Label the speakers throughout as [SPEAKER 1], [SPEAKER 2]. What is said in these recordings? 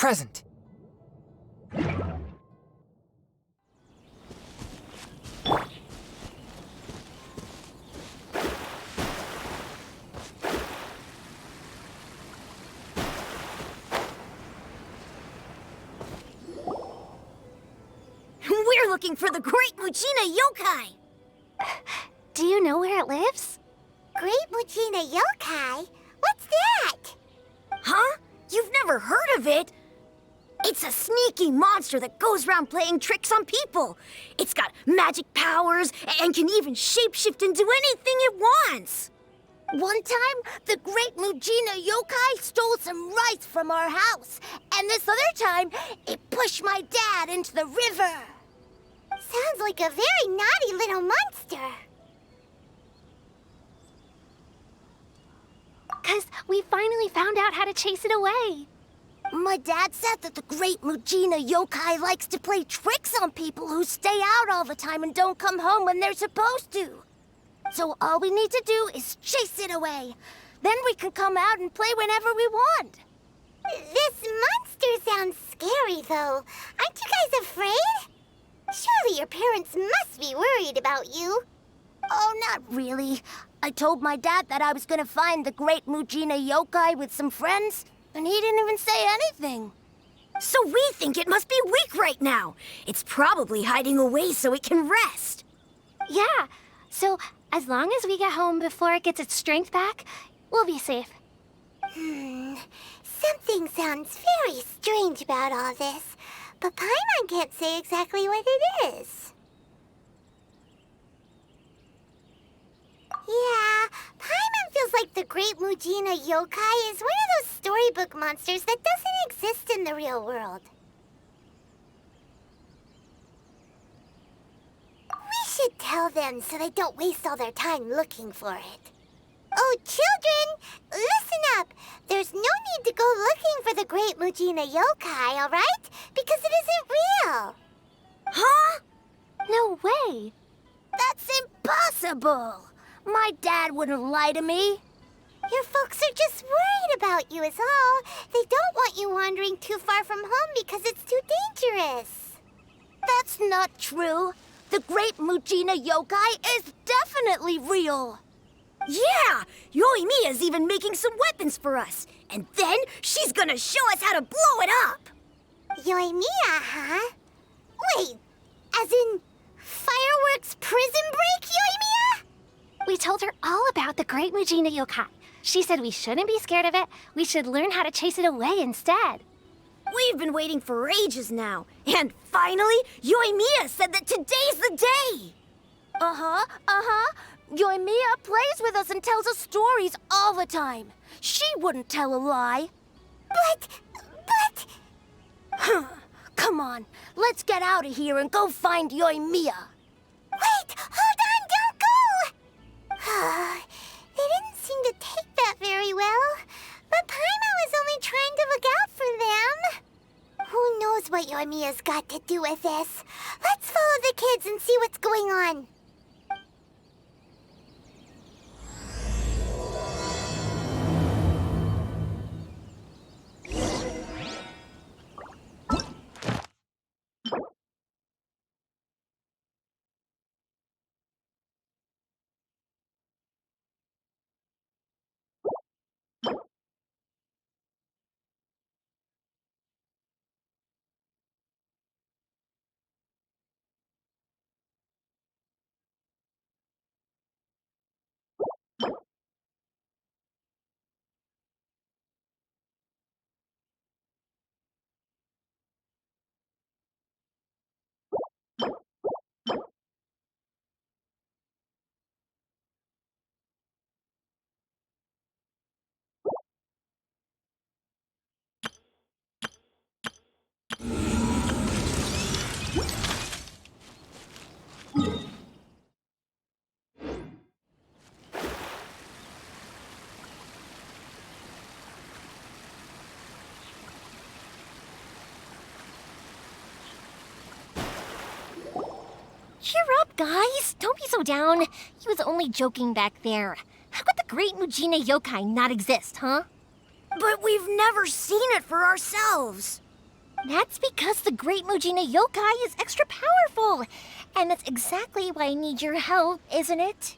[SPEAKER 1] present.
[SPEAKER 2] We're looking for the Great Mujina Yokai!
[SPEAKER 3] Do you know where it lives?
[SPEAKER 4] Great Mujina Yokai? What's that?
[SPEAKER 2] Huh? You've never heard of it? It's a sneaky monster that goes around playing tricks on people. It's got magic powers and can even shapeshift into anything it wants.
[SPEAKER 4] One time, the Great Mujina Yokai stole some rice from our house. And this other time, it pushed my dad into the river. Sounds like a very naughty little monster.
[SPEAKER 3] 'Cause we finally found out how to chase it away.
[SPEAKER 4] My dad said that the Great Mujina Yokai likes to play tricks on people who stay out all the time and don't come home when they're supposed to. So all we need to do is chase it away. Then we can come out and play whenever we want. This monster sounds scary, though. Aren't you guys afraid? Surely your parents must be worried about you. Oh, not really. I told my dad that I was gonna find the Great Mujina Yokai with some friends, and he didn't even say anything.
[SPEAKER 2] So we think it must be weak right now. It's probably hiding away so it can rest.
[SPEAKER 3] Yeah, so as long as we get home before it gets its strength back, we'll be safe.
[SPEAKER 4] Something sounds very strange about all this, but Paimon can't say exactly what it is. Yeah, Paimon feels like the Great Mujina Yokai is one of those storybook monsters that doesn't exist in the real world. We should tell them so they don't waste all their time looking for it. Oh, children, listen up. There's no need to go looking for the Great Mujina Yokai, all right? Because it isn't real.
[SPEAKER 2] Huh?
[SPEAKER 3] No way.
[SPEAKER 4] That's impossible. My dad wouldn't lie to me. Your folks are just worried about you is all. They don't want you wandering too far from home because it's too dangerous. That's not true. The Great Mujina Yokai is definitely real.
[SPEAKER 2] Yeah! Yoimiya's even making some weapons for us. And then she's gonna show us how to blow it up!
[SPEAKER 4] Yoimiya, huh? Wait, as in fireworks prison break, Yoimiya?
[SPEAKER 3] We told her all about the Great Mujina Yokai. She said we shouldn't be scared of it. We should learn how to chase it away instead.
[SPEAKER 2] We've been waiting for ages now. And finally, Yoimiya said that today's the day!
[SPEAKER 4] Yoimiya plays with us and tells us stories all the time. She wouldn't tell a lie. But... Come on, let's get out of here and go find Yoimiya. Wait, hold on, don't go! They didn't seem to take that very well. But Paimon was only trying to look out for them. Who knows what Yoimiya's got to do with this? Let's follow the kids and see what's going on.
[SPEAKER 3] Cheer up, guys. Don't be so down. He was only joking back there. How could the Great Mujina Yokai not exist, huh?
[SPEAKER 2] But we've never seen it for ourselves.
[SPEAKER 4] That's because the Great Mujina Yokai is extra powerful. And that's exactly why I need your help, isn't it?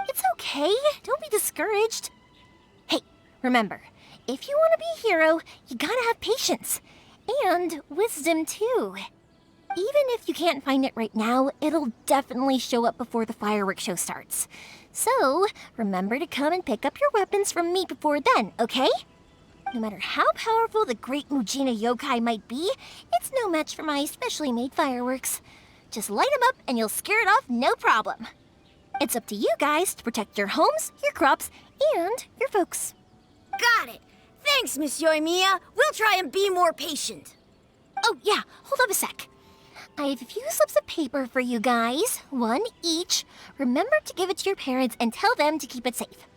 [SPEAKER 4] It's okay. Don't be discouraged. Hey, remember, if you want to be a hero, you gotta have patience. And wisdom, too. Even if you can't find it right now, it'll definitely show up before the fireworks show starts. So, remember to come and pick up your weapons from me before then, okay? No matter how powerful the Great Mujina Yokai might be, it's no match for my specially made fireworks. Just light them up and you'll scare it off no problem. It's up to you guys to protect your homes, your crops, and your folks.
[SPEAKER 2] Got it. Thanks, Miss Yoimiya. We'll try and be more patient.
[SPEAKER 4] Oh, yeah, hold up a sec. I have a few slips of paper for you guys, one each. Remember to give it to your parents and tell them to keep it safe.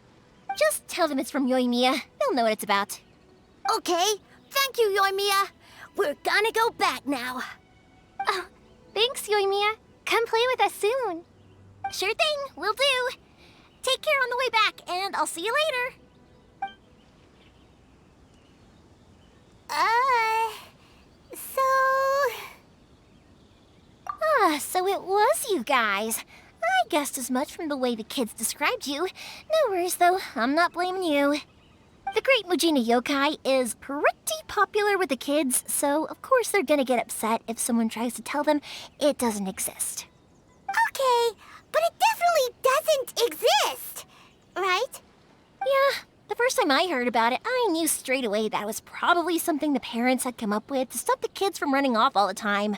[SPEAKER 4] Just tell them it's from Yoimiya. They'll know what it's about.
[SPEAKER 2] Okay. Thank you, Yoimiya. We're gonna go back now.
[SPEAKER 3] Oh, thanks, Yoimiya. Come play with us soon.
[SPEAKER 4] Sure thing, will do. Take care on the way back, and I'll see you later. So it was you guys. I guessed as much from the way the kids described you. No worries, though. I'm not blaming you. The Great Mujina Yokai is pretty popular with the kids, so of course they're gonna get upset if someone tries to tell them it doesn't exist.
[SPEAKER 1] Okay, but it definitely doesn't exist, right?
[SPEAKER 4] Yeah, the first time I heard about it, I knew straight away that was probably something the parents had come up with to stop the kids from running off all the time.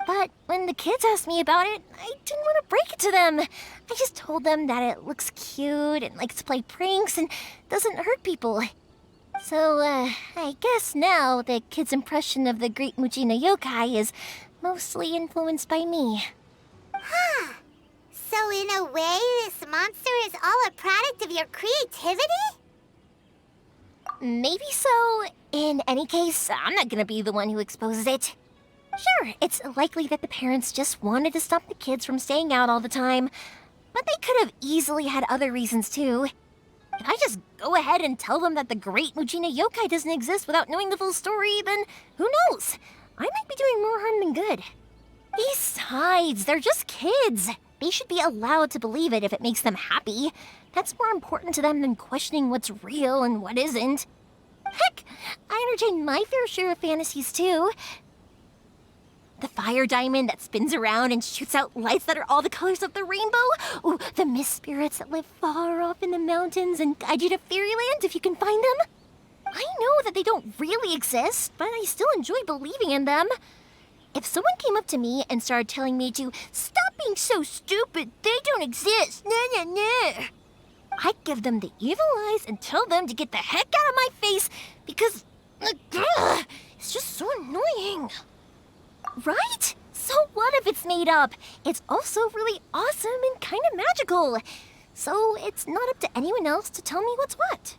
[SPEAKER 4] But when the kids asked me about it, I didn't want to break it to them. I just told them that it looks cute and likes to play pranks and doesn't hurt people. So, I guess now the kids' impression of the Great Mujina Yokai is mostly influenced by me.
[SPEAKER 1] Huh. So in a way, this monster is all a product of your creativity?
[SPEAKER 4] Maybe so. In any case, I'm not gonna be the one who exposes it. Sure, it's likely that the parents just wanted to stop the kids from staying out all the time, but they could have easily had other reasons too. If I just go ahead and tell them that the Great Mujina Yokai doesn't exist without knowing the full story, then who knows? I might be doing more harm than good. Besides, they're just kids. They should be allowed to believe it if it makes them happy. That's more important to them than questioning what's real and what isn't. Heck, I entertain my fair share of fantasies too. The fire diamond that spins around and shoots out lights that are all the colors of the rainbow. Ooh, the mist spirits that live far off in the mountains and guide you to fairyland if you can find them. I know that they don't really exist, but I still enjoy believing in them. If someone came up to me and started telling me to stop being so stupid, they don't exist, I'd give them the evil eyes and tell them to get the heck out of my face because it's just so annoying. Right? So what if it's made up? It's also really awesome and kind of magical. So it's not up to anyone else to tell me what's what.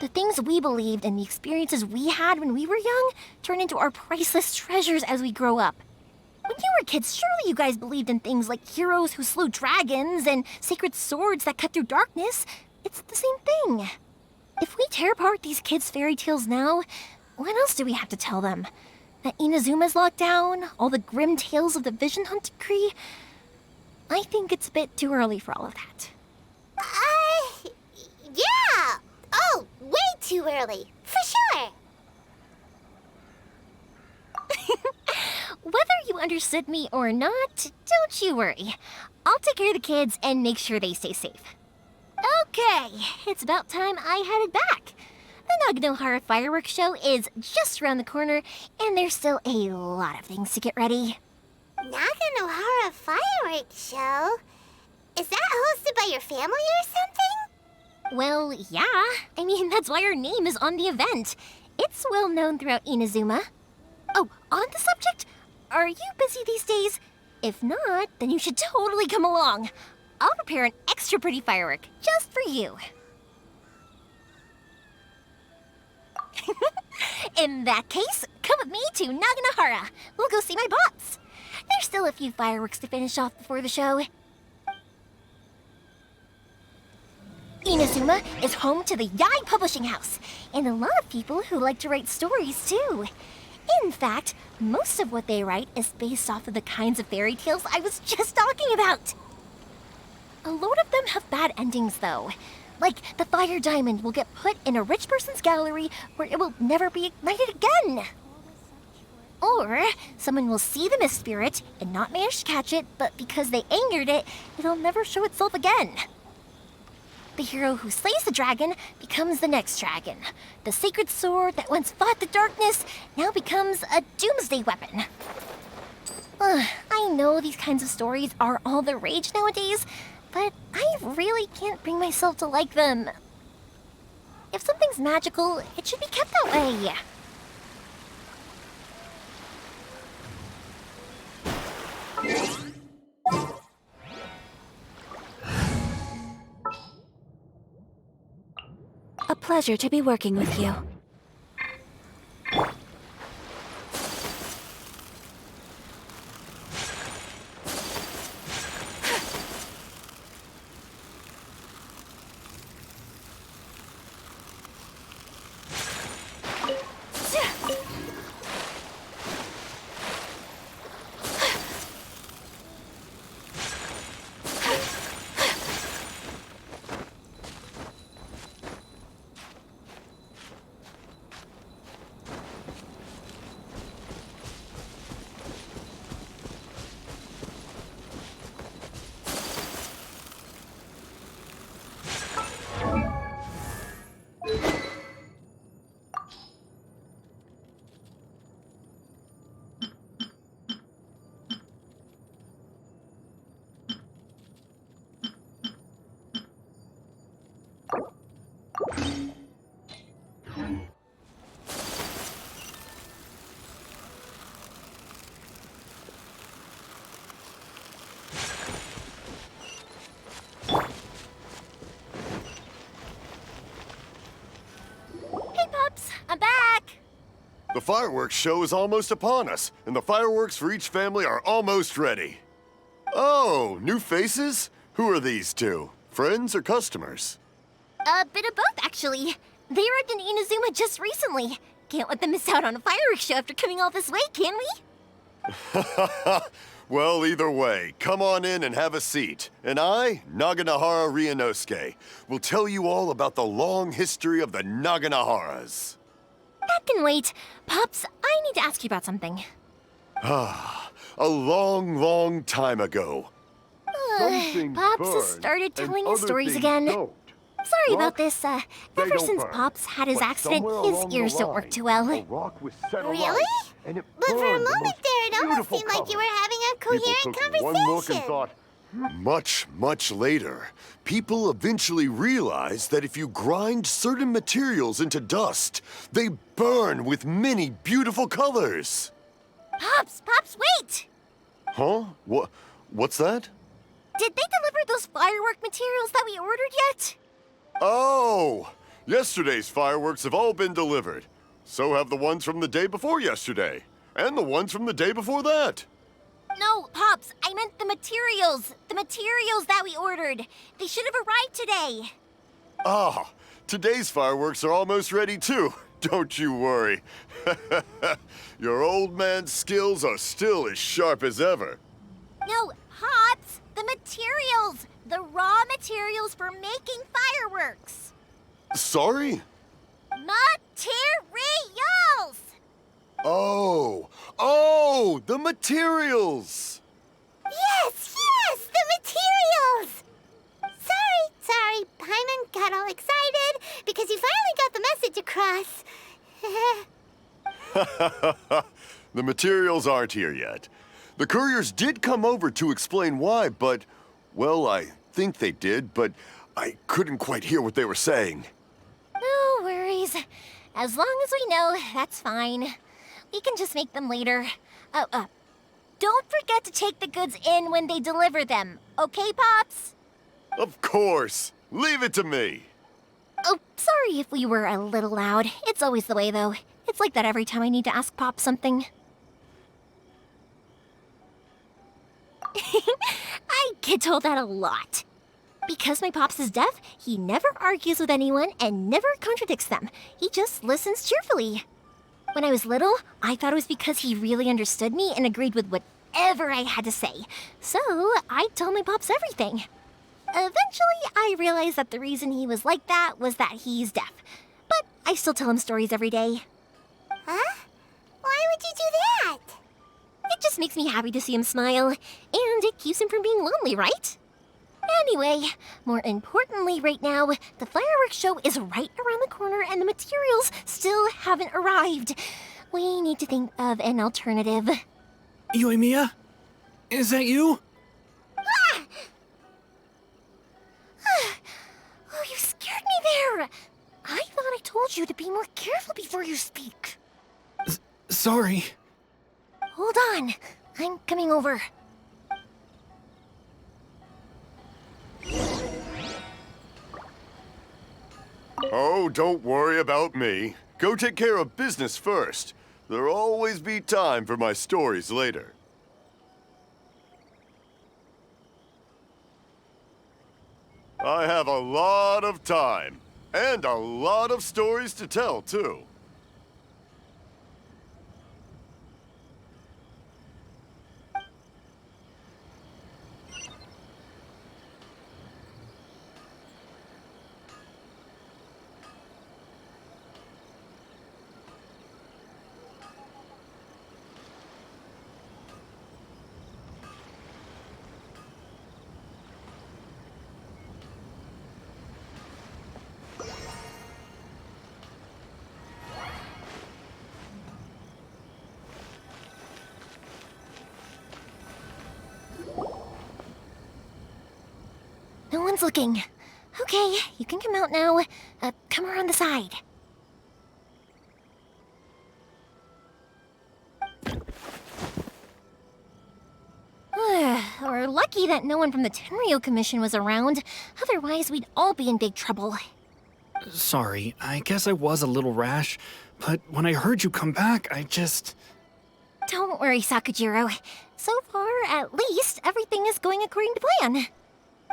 [SPEAKER 4] The things we believed and the experiences we had when we were young turn into our priceless treasures as we grow up. When you were kids, surely you guys believed in things like heroes who slew dragons and sacred swords that cut through darkness. It's the same thing. If we tear apart these kids' fairy tales now, what else do we have to tell them? That Inazuma's locked down? All the grim tales of the Vision Hunt Decree? I think it's a bit too early for all of that.
[SPEAKER 1] Yeah! Oh, way too early, for sure!
[SPEAKER 4] Whether you understood me or not, don't you worry. I'll take care of the kids and make sure they stay safe. Okay, it's about time I headed back. The Naganohara fireworks show is just around the corner, and there's still a lot of things to get ready.
[SPEAKER 1] Naganohara fireworks show? Is that hosted by your family or something?
[SPEAKER 4] Well, yeah. I mean, that's why our name is on the event. It's well known throughout Inazuma. Oh, on the subject, are you busy these days? If not, then you should totally come along. I'll prepare an extra pretty firework just for you. In that case, come with me to Naganohara. We'll go see my bots. There's still a few fireworks to finish off before the show.
[SPEAKER 2] Inazuma is home to the Yai Publishing House, and a lot of people who like to write stories too. In fact, most of what they write is based off of the kinds of fairy tales I was just talking about. A load of them have bad endings, though. Like, the fire diamond will get put in a rich person's gallery where it will never be ignited again. Or someone will see the mist spirit and not manage to catch it, but because they angered it, it'll never show itself again. The hero who slays the dragon becomes the next dragon. The sacred sword that once fought the darkness now becomes a doomsday weapon. I know these kinds of stories are all the rage nowadays, but I really can't bring myself to like them. If something's magical, it should be kept that way.
[SPEAKER 5] A pleasure to be working with you.
[SPEAKER 2] I'm back!
[SPEAKER 6] The fireworks show is almost upon us, and the fireworks for each family are almost ready. Oh, new faces? Who are these two? Friends or customers?
[SPEAKER 2] A bit of both, actually. They arrived in Inazuma just recently. Can't let them miss out on a fireworks show after coming all this way, can we?
[SPEAKER 6] Well, either way, come on in and have a seat. And I, Naganahara Ryunosuke, will tell you all about the long history of the Naganaharas.
[SPEAKER 2] That can wait. Pops, I need to ask you about something.
[SPEAKER 6] A long, long time ago.
[SPEAKER 2] Pops has started telling his stories again. Sorry about this. Ever since Pops had his accident, his ears don't work too well.
[SPEAKER 1] Really? But for a moment there, it almost seemed like you were having a coherent conversation.
[SPEAKER 6] One look and thought, much, much later, people eventually realized that if you grind certain materials into dust, they burn with many beautiful colors.
[SPEAKER 2] Pops, wait!
[SPEAKER 6] Huh? What's that?
[SPEAKER 2] Did they deliver those firework materials that we ordered yet?
[SPEAKER 6] Oh! Yesterday's fireworks have all been delivered. So have the ones from the day before yesterday. And the ones from the day before that.
[SPEAKER 2] No, Pops, I meant the materials. The materials that we ordered. They should have arrived today.
[SPEAKER 6] Ah, today's fireworks are almost ready too. Don't you worry. Your old man's skills are still as sharp as ever.
[SPEAKER 2] No, Pops, the materials. The raw materials for making fireworks.
[SPEAKER 6] Sorry?
[SPEAKER 2] Materials!
[SPEAKER 6] Oh, the materials!
[SPEAKER 1] Yes, the materials! Sorry, Paimon got all excited because you finally got the message across.
[SPEAKER 6] The materials aren't here yet. The couriers did come over to explain why, but, well, I think they did, but I couldn't quite hear what they were saying.
[SPEAKER 2] No worries. As long as we know, that's fine. We can just make them later. Don't forget to take the goods in when they deliver them, okay, Pops?
[SPEAKER 6] Of course. Leave it to me.
[SPEAKER 2] Oh, sorry if we were a little loud. It's always the way, though. It's like that every time I need to ask Pop something. I get told that a lot.
[SPEAKER 4] Because my pops is deaf, he never argues with anyone and never contradicts them. He just listens cheerfully. When I was little, I thought it was because he really understood me and agreed with whatever I had to say. So I told my pops everything. Eventually, I realized that the reason he was like that was that he's deaf. But I still tell him stories every day.
[SPEAKER 1] Huh? Why would you do that?
[SPEAKER 4] It just makes me happy to see him smile, and it keeps him from being lonely, right? Anyway, more importantly right now, the fireworks show is right around the corner and the materials still haven't arrived. We need to think of an alternative.
[SPEAKER 7] Yoimiya? Is that you?
[SPEAKER 4] Oh, you scared me there! I thought I told you to be more careful before you speak.
[SPEAKER 7] Sorry.
[SPEAKER 4] Hold on, I'm coming over.
[SPEAKER 6] Oh, don't worry about me. Go take care of business first. There'll always be time for my stories later. I have a lot of time, and a lot of stories to tell, too.
[SPEAKER 4] No one's looking. Okay, you can come out now. Come around the side. We're lucky that no one from the Tenryo Commission was around. Otherwise, we'd all be in big trouble.
[SPEAKER 7] Sorry, I guess I was a little rash, but when I heard you come back, I just...
[SPEAKER 4] Don't worry, Sakujiro. So far, at least, everything is going according to plan.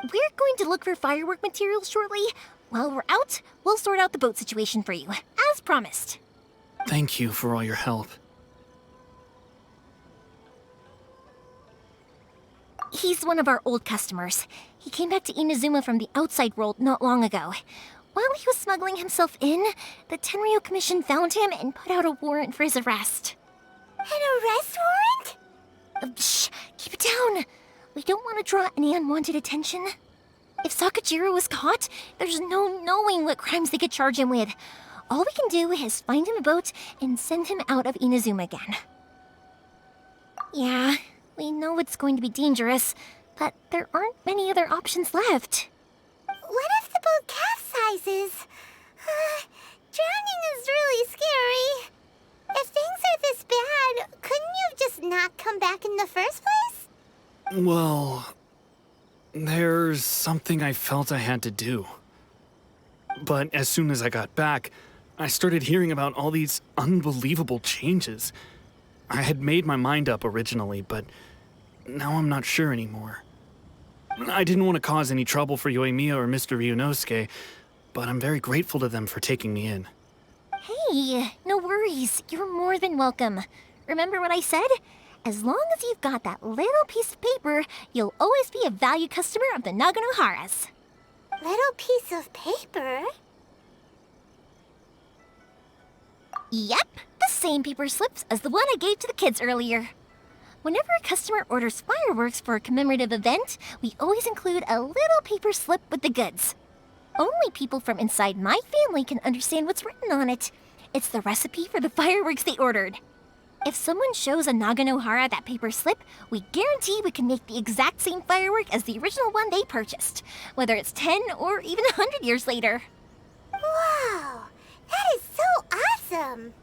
[SPEAKER 4] We're going to look for firework materials shortly. While we're out, we'll sort out the boat situation for you, as promised.
[SPEAKER 7] Thank you for all your help.
[SPEAKER 4] He's one of our old customers. He came back to Inazuma from the outside world not long ago. While he was smuggling himself in, the Tenryo Commission found him and put out a warrant for his arrest.
[SPEAKER 1] An arrest warrant?
[SPEAKER 4] Shh, keep it down. We don't want to draw any unwanted attention. If Sakujiro was caught, there's no knowing what crimes they could charge him with. All we can do is find him a boat and send him out of Inazuma again. Yeah, we know it's going to be dangerous, but there aren't many other options left.
[SPEAKER 1] What if the boat capsizes? Drowning is really scary. If things are this bad, couldn't you have just not come back in the first place?
[SPEAKER 7] Well, there's something I felt I had to do. But as soon as I got back, I started hearing about all these unbelievable changes. I had made my mind up originally, but now I'm not sure anymore. I didn't want to cause any trouble for Yoimiya or Mr. Ryunosuke, but I'm very grateful to them for taking me in.
[SPEAKER 4] Hey, no worries. You're more than welcome. Remember what I said? As long as you've got that little piece of paper, you'll always be a valued customer of the Naganoharas.
[SPEAKER 1] Little piece of paper?
[SPEAKER 4] Yep, the same paper slips as the one I gave to the kids earlier. Whenever a customer orders fireworks for a commemorative event, we always include a little paper slip with the goods. Only people from inside my family can understand what's written on it. It's the recipe for the fireworks they ordered. If someone shows a Naganohara that paper slip, we guarantee we can make the exact same firework as the original one they purchased, whether it's 10 or even 100 years later.
[SPEAKER 1] Wow, that is so awesome!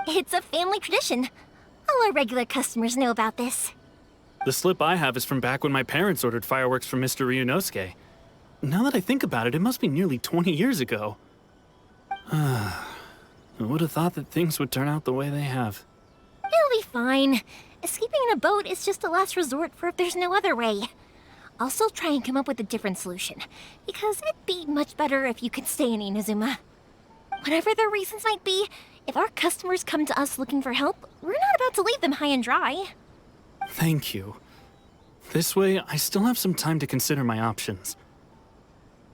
[SPEAKER 4] It's a family tradition. All our regular customers know about this.
[SPEAKER 7] The slip I have is from back when my parents ordered fireworks from Mr. Ryunosuke. Now that I think about it, it must be nearly 20 years ago. I would have thought that things would turn out the way they have.
[SPEAKER 4] It'll be fine. Escaping in a boat is just a last resort for if there's no other way.
[SPEAKER 2] I'll still try and come up with a different solution, because it'd be much better if you could stay in Inazuma. Whatever their reasons might be, if our customers come to us looking for help, we're not about to leave them high and dry.
[SPEAKER 7] Thank you. This way, I still have some time to consider my options.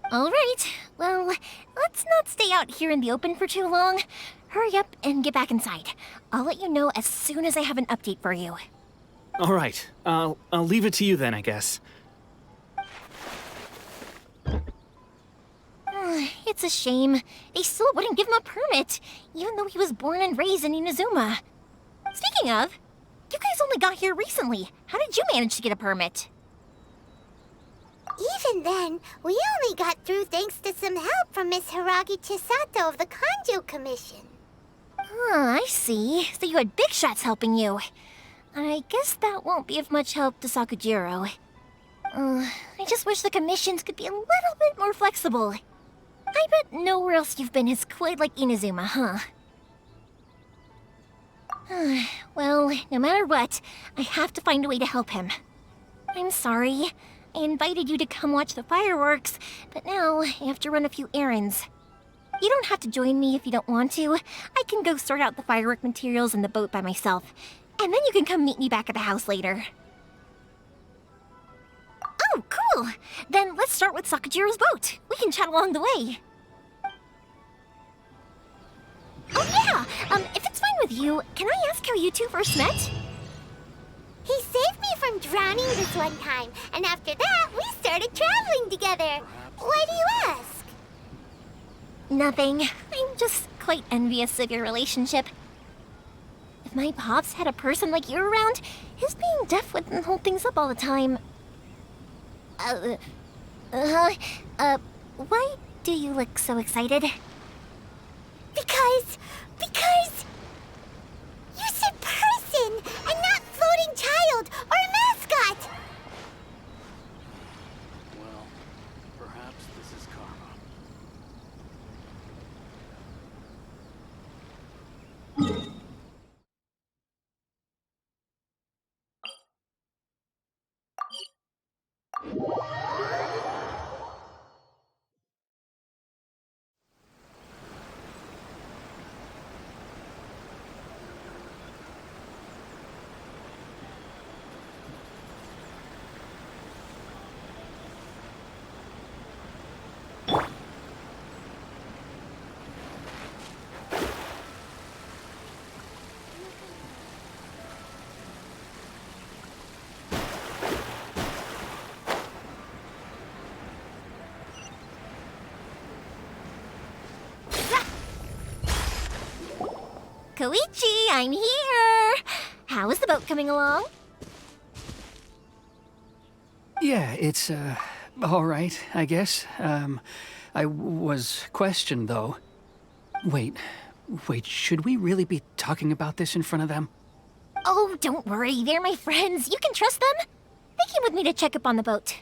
[SPEAKER 2] All right, well, let's not stay out here in the open for too long. Hurry up and get back inside. I'll let you know as soon as I have an update for you.
[SPEAKER 7] All right, I'll leave it to you then, I guess.
[SPEAKER 2] It's a shame. They still wouldn't give him a permit, even though he was born and raised in Inazuma. Speaking of, you guys only got here recently. How did you manage to get a permit?
[SPEAKER 1] Even then, we only got through thanks to some help from Miss Hiragi Chisato of the Kanjo Commission.
[SPEAKER 2] I see. So you had big shots helping you. I guess that won't be of much help to Sakujiro. I just wish the commissions could be a little bit more flexible. I bet nowhere else you've been is quite like Inazuma, huh? Well, no matter what, I have to find a way to help him. I'm sorry. I invited you to come watch the fireworks, but now I have to run a few errands. You don't have to join me if you don't want to. I can go sort out the firework materials in the boat by myself, and then you can come meet me back at the house later. Oh, cool! Then let's start with Sakujiro's boat. We can chat along the way. Oh yeah! If it's fine with you, can I ask how you two first met?
[SPEAKER 1] He saved me from drowning this one time, and after that, we started traveling together. Why do you ask?
[SPEAKER 2] Nothing. I'm just quite envious of your relationship. If my pops had a person like you around, his being deaf wouldn't hold things up all the time. Why do you look so excited?
[SPEAKER 1] Because you said person and not floating child or mascot.
[SPEAKER 7] Well, perhaps this is karma.
[SPEAKER 2] Koichi, I'm here! How is the boat coming along?
[SPEAKER 8] Yeah, it's, all right, I guess. I was questioned, though. Wait, should we really be talking about this in front of them?
[SPEAKER 2] Oh, don't worry, they're my friends. You can trust them. They came with me to check up on the boat.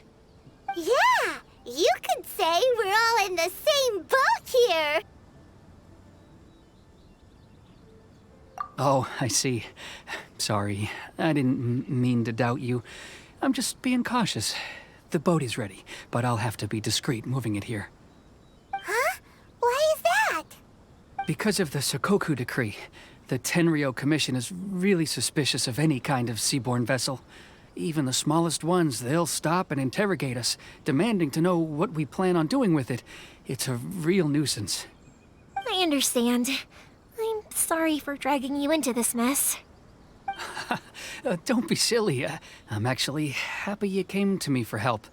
[SPEAKER 1] Yeah, you could say we're all in the same boat here.
[SPEAKER 8] Oh, I see. Sorry, I didn't mean to doubt you. I'm just being cautious. The boat is ready, but I'll have to be discreet moving it here.
[SPEAKER 1] Huh? Why is that?
[SPEAKER 8] Because of the Sokoku decree, the Tenryou Commission is really suspicious of any kind of seaborne vessel. Even the smallest ones, they'll stop and interrogate us, demanding to know what we plan on doing with it. It's a real nuisance.
[SPEAKER 2] I understand. I'm sorry for dragging you into this mess.
[SPEAKER 8] Don't be silly. I'm actually happy you came to me for help.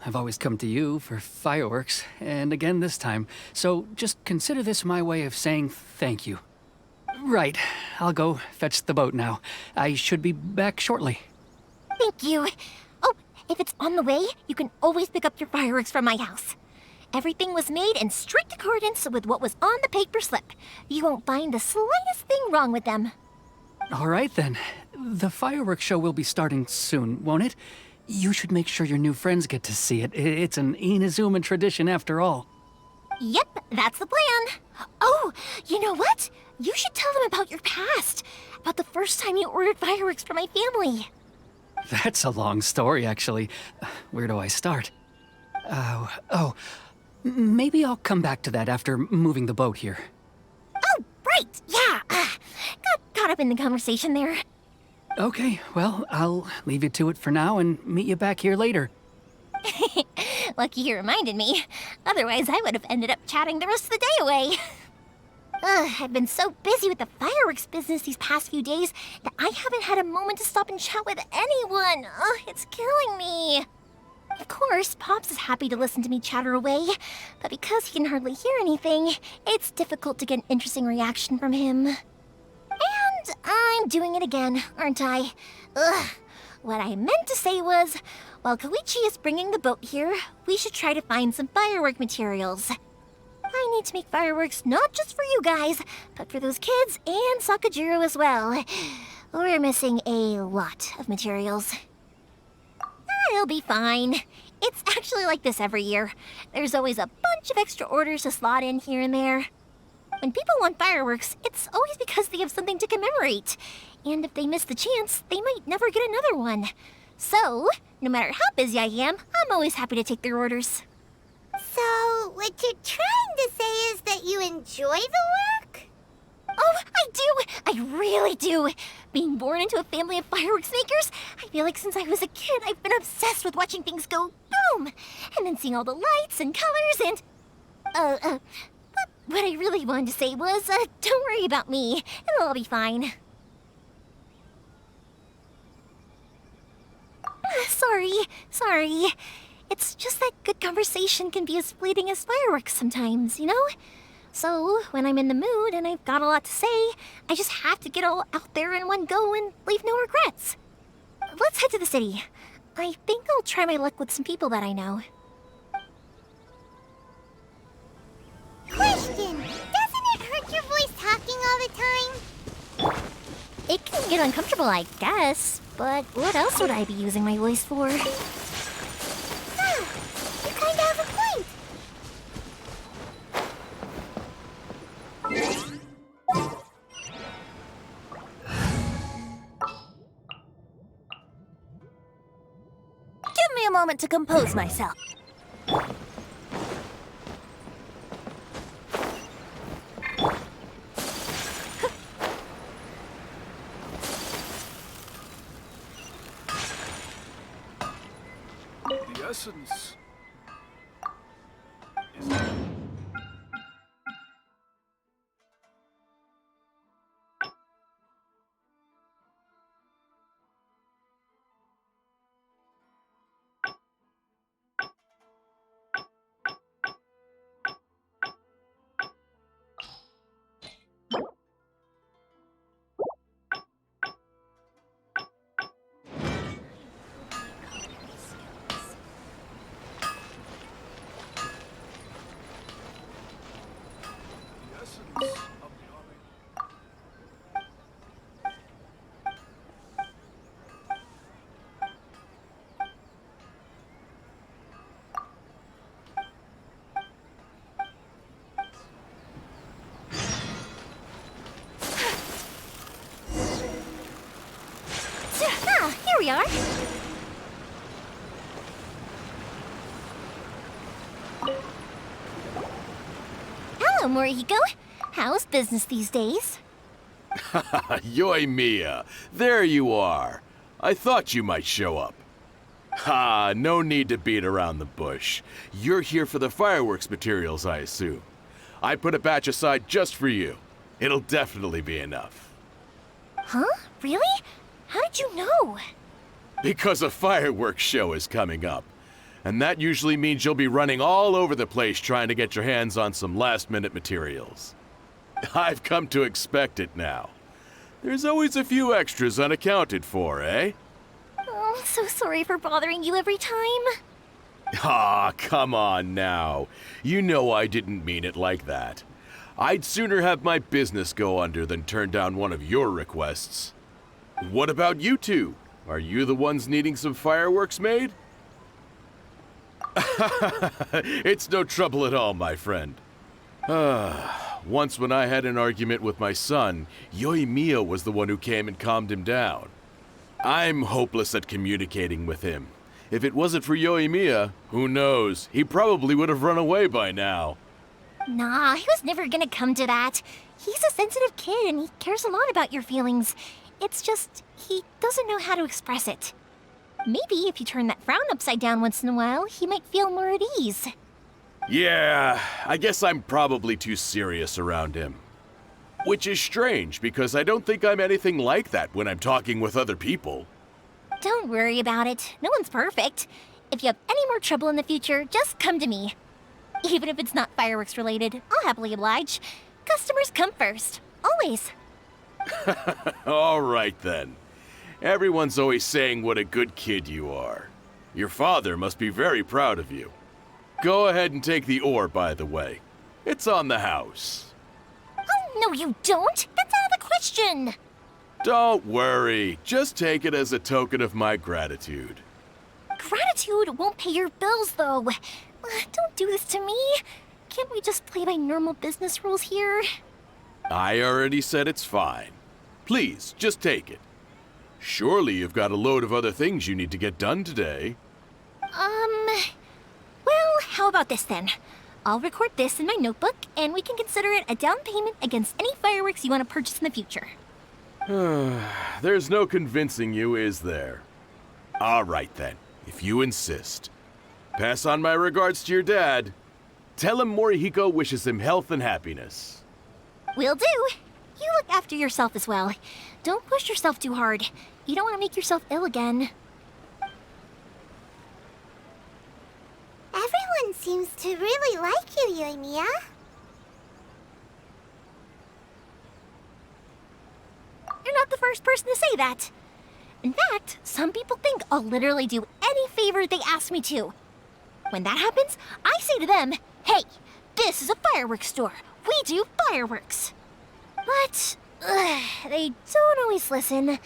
[SPEAKER 8] I've always come to you for fireworks, and again this time, so just consider this my way of saying thank you. Right, I'll go fetch the boat now. I should be back shortly.
[SPEAKER 2] Thank you. Oh, if it's on the way, you can always pick up your fireworks from my house. Everything was made in strict accordance with what was on the paper slip. You won't find the slightest thing wrong with them.
[SPEAKER 8] All right then. The fireworks show will be starting soon, won't it? You should make sure your new friends get to see it. It's an Inazuma tradition after all.
[SPEAKER 2] Yep, that's the plan. Oh, you know what? You should tell them about your past. About the first time you ordered fireworks for my family.
[SPEAKER 8] That's a long story, actually. Where do I start? Maybe I'll come back to that after moving the boat here.
[SPEAKER 4] Oh, right, yeah. Got caught up in the conversation there.
[SPEAKER 8] Okay, well, I'll leave you to it for now and meet you back here later.
[SPEAKER 4] Lucky you reminded me. Otherwise, I would have ended up chatting the rest of the day away. I've been so busy with the fireworks business these past few days that I haven't had a moment to stop and chat with anyone. It's killing me. Of course, Pops is happy to listen to me chatter away, but because he can hardly hear anything, it's difficult to get an interesting reaction from him. And I'm doing it again, aren't I? What I meant to say was, while Koichi is bringing the boat here, we should try to find some firework materials. I need to make fireworks not just for you guys, but for those kids and Sakajiro as well. We're missing a lot of materials. It'll be fine. It's actually like this every year. There's always a bunch of extra orders to slot in here and there. When people want fireworks, it's always because they have something to commemorate. And if they miss the chance, they might never get another one. So, no matter how busy I am, I'm always happy to take their orders.
[SPEAKER 1] So, what you're trying to say is that you enjoy the work?
[SPEAKER 4] Oh, I do! I really do! Being born into a family of fireworks makers, I feel like since I was a kid, I've been obsessed with watching things go boom! And then seeing all the lights and colors and... But what I really wanted to say was, don't worry about me. It'll all be fine. Sorry. It's just that good conversation can be as fleeting as fireworks sometimes, you know? So, when I'm in the mood and I've got a lot to say, I just have to get all out there in one go and leave no regrets. Let's head to the city. I think I'll try my luck with some people that I know.
[SPEAKER 1] Question! Doesn't it hurt your voice talking all the time?
[SPEAKER 4] It can get uncomfortable, I guess, but what else would I be using my voice for?
[SPEAKER 1] You kinda have a point.
[SPEAKER 4] Give me a moment to compose myself.
[SPEAKER 7] The essence.
[SPEAKER 4] Here we are. Hello, Morihiko. How's business these days?
[SPEAKER 9] Yoi Mia, there you are. I thought you might show up. Ha, no need to beat around the bush. You're here for the fireworks materials, I assume. I put a batch aside just for you. It'll definitely be enough.
[SPEAKER 4] Huh? Really? How did you know?
[SPEAKER 9] Because a fireworks show is coming up. And that usually means you'll be running all over the place trying to get your hands on some last-minute materials. I've come to expect it now. There's always a few extras unaccounted for, eh?
[SPEAKER 4] Oh, I'm so sorry for bothering you every time.
[SPEAKER 9] Ah, come on now. You know I didn't mean it like that. I'd sooner have my business go under than turn down one of your requests. What about you two? Are you the ones needing some fireworks made? It's no trouble at all, my friend. Once when I had an argument with my son, Yoi Mia was the one who came and calmed him down. I'm hopeless at communicating with him. If it wasn't for Yoimiya, who knows? He probably would have run away by now.
[SPEAKER 1] Nah, he was never gonna come to that. He's a sensitive kid and he cares a lot about your feelings. It's just, he doesn't know how to express it. Maybe if you turn that frown upside down once in a while, he might feel more at ease.
[SPEAKER 9] Yeah, I guess I'm probably too serious around him. Which is strange, because I don't think I'm anything like that when I'm talking with other people.
[SPEAKER 1] Don't worry about it. No one's perfect. If you have any more trouble in the future, just come to me. Even if it's not fireworks related, I'll happily oblige. Customers come first. Always.
[SPEAKER 9] All right then. Everyone's always saying what a good kid you are. Your father must be very proud of you. Go ahead and take the ore, by the way. It's on the house.
[SPEAKER 1] Oh, no you don't. That's out of the question.
[SPEAKER 9] Don't worry. Just take it as a token of my gratitude.
[SPEAKER 1] Gratitude won't pay your bills, though. Don't do this to me. Can't we just play by normal business rules here?
[SPEAKER 9] I already said it's fine. Please, just take it. Surely you've got a load of other things you need to get done today.
[SPEAKER 1] Well, how about this then? I'll record this in my notebook, and we can consider it a down payment against any fireworks you want to purchase in the future.
[SPEAKER 9] There's no convincing you, is there? All right then, if you insist. Pass on my regards to your dad. Tell him Morihiko wishes him health and happiness.
[SPEAKER 1] Will do. You look after yourself as well. Don't push yourself too hard. You don't want to make yourself ill again. Everyone seems to really like you, Yoimiya. You're not the first person to say that. In fact, some people think I'll literally do any favor they ask me to. When that happens, I say to them, hey, this is a fireworks store. We do fireworks. But they don't always listen,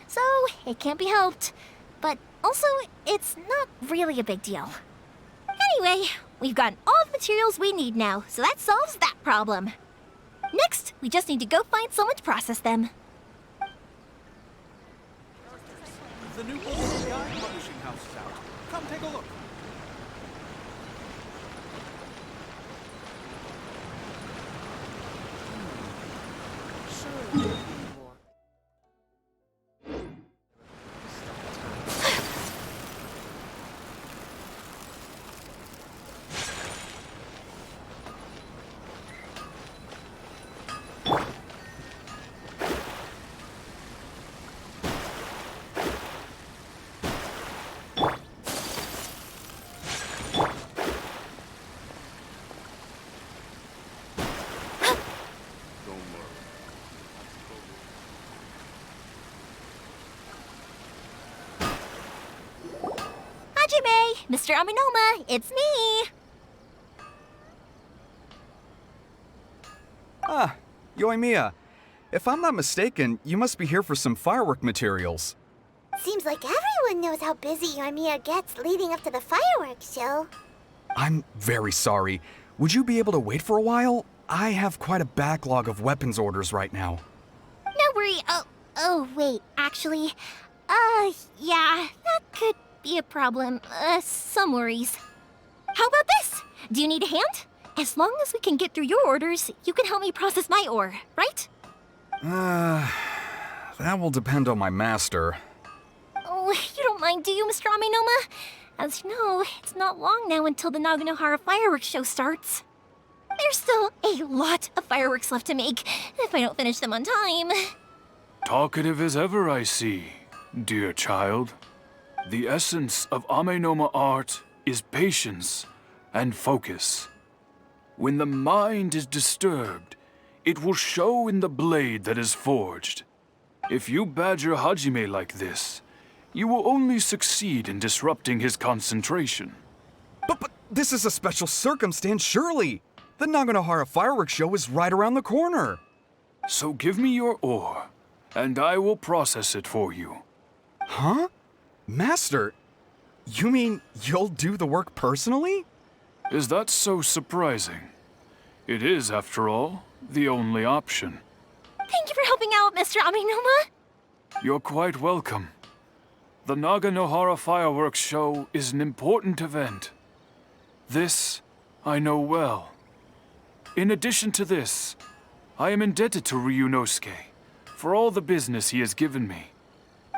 [SPEAKER 1] so it can't be helped. But also, it's not really a big deal. Anyway, we've gotten all the materials we need now, so that solves that problem. Next, we just need to go find someone to process them.
[SPEAKER 10] The new book AI publishing house is out. Come take a look.
[SPEAKER 1] Mr. Aminoma, it's me!
[SPEAKER 10] Ah, Yoimiya. If I'm not mistaken, you must be here for some firework materials.
[SPEAKER 1] Seems like everyone knows how busy Yoimiya gets leading up to the fireworks show.
[SPEAKER 10] I'm very sorry. Would you be able to wait for a while? I have quite a backlog of weapons orders right now.
[SPEAKER 1] No worry. Oh, wait, actually, yeah, that could be a problem. Some worries. How about this? Do you need a hand? As long as we can get through your orders, you can help me process my ore, right?
[SPEAKER 10] That will depend on my master.
[SPEAKER 1] Oh, you don't mind, do you, Mr. Aminoma? As you know, it's not long now until the Naganohara fireworks show starts. There's still a lot of fireworks left to make, if I don't finish them on time.
[SPEAKER 11] Talkative as ever, I see, dear child. The essence of Amenoma art is patience and focus. When the mind is disturbed, it will show in the blade that is forged. If you badger Hajime like this, you will only succeed in disrupting his concentration.
[SPEAKER 10] But this is a special circumstance, surely. The Naganohara fireworks show is right around the corner.
[SPEAKER 11] So give me your ore, and I will process it for you.
[SPEAKER 10] Huh? Master, you mean you'll do the work personally?
[SPEAKER 11] Is that so surprising? It is, after all, the only option.
[SPEAKER 1] Thank you for helping out, Mr. Aminoma.
[SPEAKER 11] You're quite welcome. The Naganohara fireworks show is an important event. This I know well. In addition to this, I am indebted to Ryunosuke for all the business he has given me.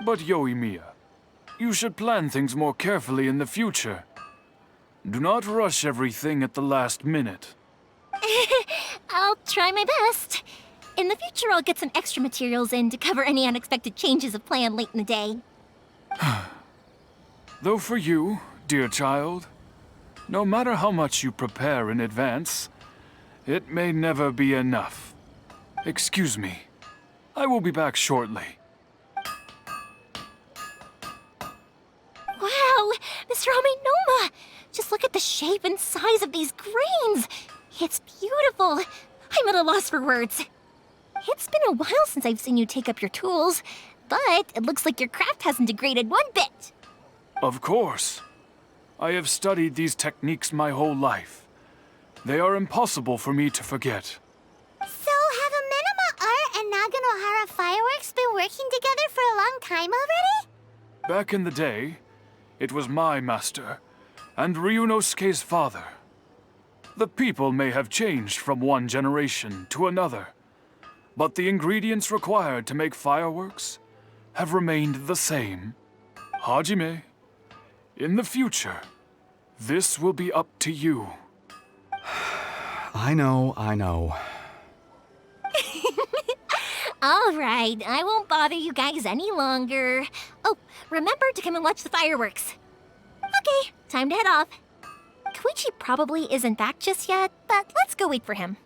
[SPEAKER 11] But Yoimiya, you should plan things more carefully in the future. Do not rush everything at the last minute.
[SPEAKER 2] I'll try my best. In the future, I'll get some extra materials in to cover any unexpected changes of plan late in the day.
[SPEAKER 11] Though for you, dear child, no matter how much you prepare in advance, it may never be enough. Excuse me. I will be back shortly.
[SPEAKER 2] Wow, Mr. Amenoma! Just look at the shape and size of these grains! It's beautiful! I'm at a loss for words. It's been a while since I've seen you take up your tools, but it looks like your craft hasn't degraded one bit.
[SPEAKER 11] Of course. I have studied these techniques my whole life. They are impossible for me to forget.
[SPEAKER 1] So have Amenoma Art and Naganohara Fireworks been working together for a long time already?
[SPEAKER 11] Back in the day, it was my master, and Ryunosuke's father. The people may have changed from one generation to another, but the ingredients required to make fireworks have remained the same. Hajime, in the future, this will be up to you.
[SPEAKER 10] I know, I know.
[SPEAKER 2] All right, I won't bother you guys any longer. Oh, remember to come and watch the fireworks. Okay, time to head off. Koichi probably isn't back just yet, but let's go wait for him.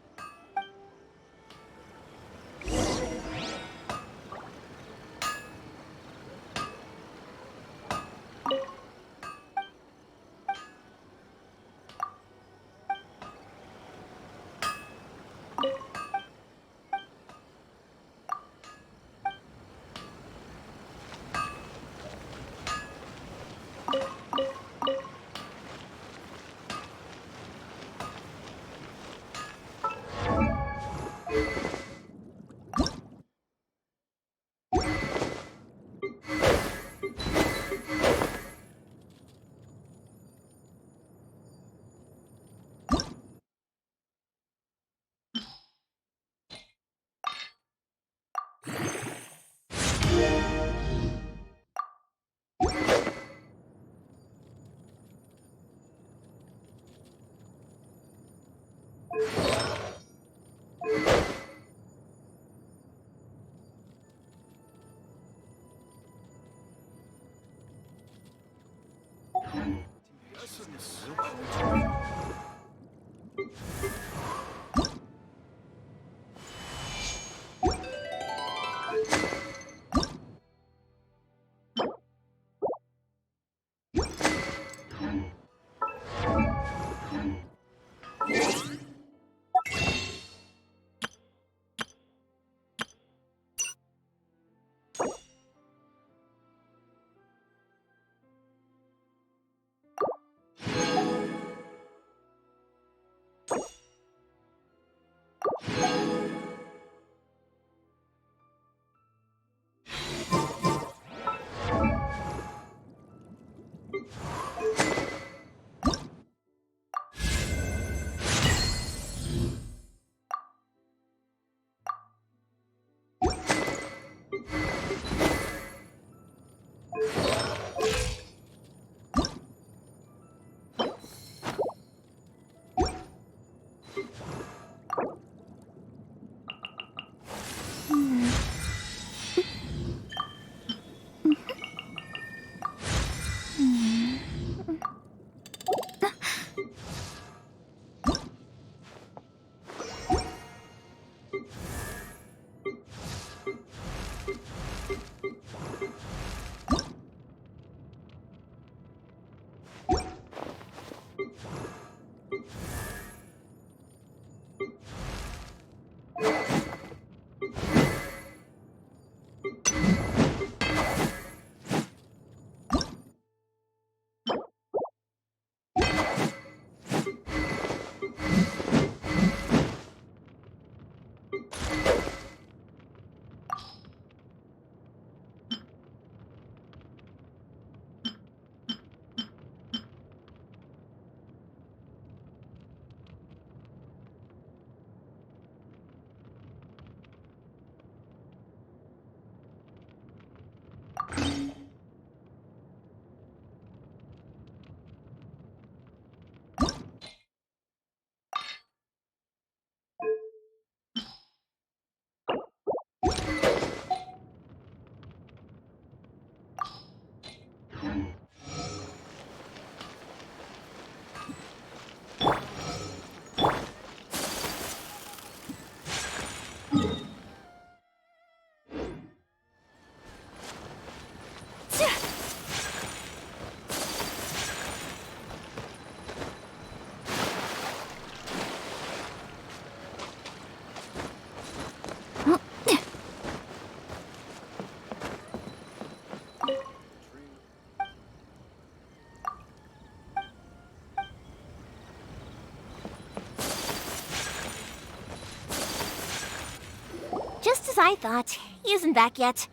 [SPEAKER 4] as I thought. He isn't back yet.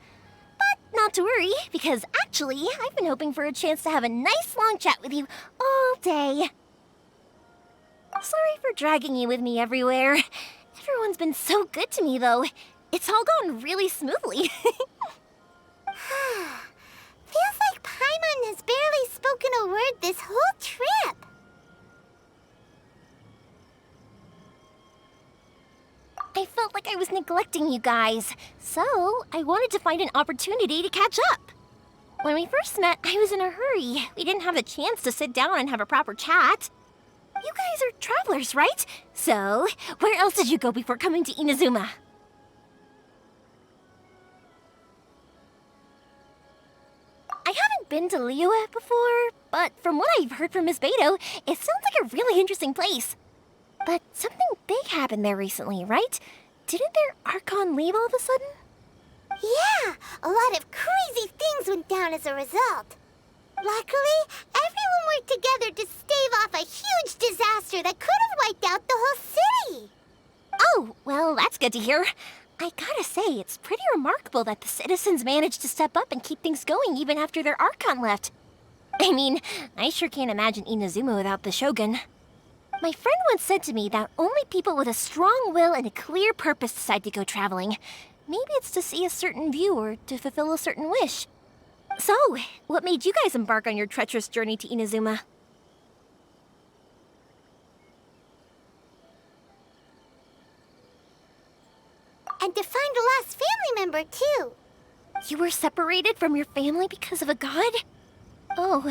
[SPEAKER 4] But not to worry, because actually, I've been hoping for a chance to have a nice long chat with you all day. Sorry for dragging you with me everywhere. Everyone's been so good to me, though. It's all gone really smoothly.
[SPEAKER 1] Feels like Paimon has barely spoken a word this whole trip.
[SPEAKER 4] I felt like I was neglecting you guys, so I wanted to find an opportunity to catch up. When we first met, I was in a hurry. We didn't have the chance to sit down and have a proper chat. You guys are travelers, right? So, where else did you go before coming to Inazuma? I haven't been to Liyue before, but from what I've heard from Miss Beto, it sounds like a really interesting place. But something big happened there recently, right? Didn't their Archon leave all of a sudden?
[SPEAKER 1] Yeah, a lot of crazy things went down as a result. Luckily, everyone worked together to stave off a huge disaster that could have wiped out the whole city.
[SPEAKER 4] Oh, well, that's good to hear. I gotta say, it's pretty remarkable that the citizens managed to step up and keep things going even after their Archon left. I mean, I sure can't imagine Inazuma without the Shogun. My friend once said to me that only people with a strong will and a clear purpose decide to go traveling. Maybe it's to see a certain view or to fulfill a certain wish. So, what made you guys embark on your treacherous journey to Inazuma?
[SPEAKER 1] And to find a lost family member, too.
[SPEAKER 4] You were separated from your family because of a god? Oh,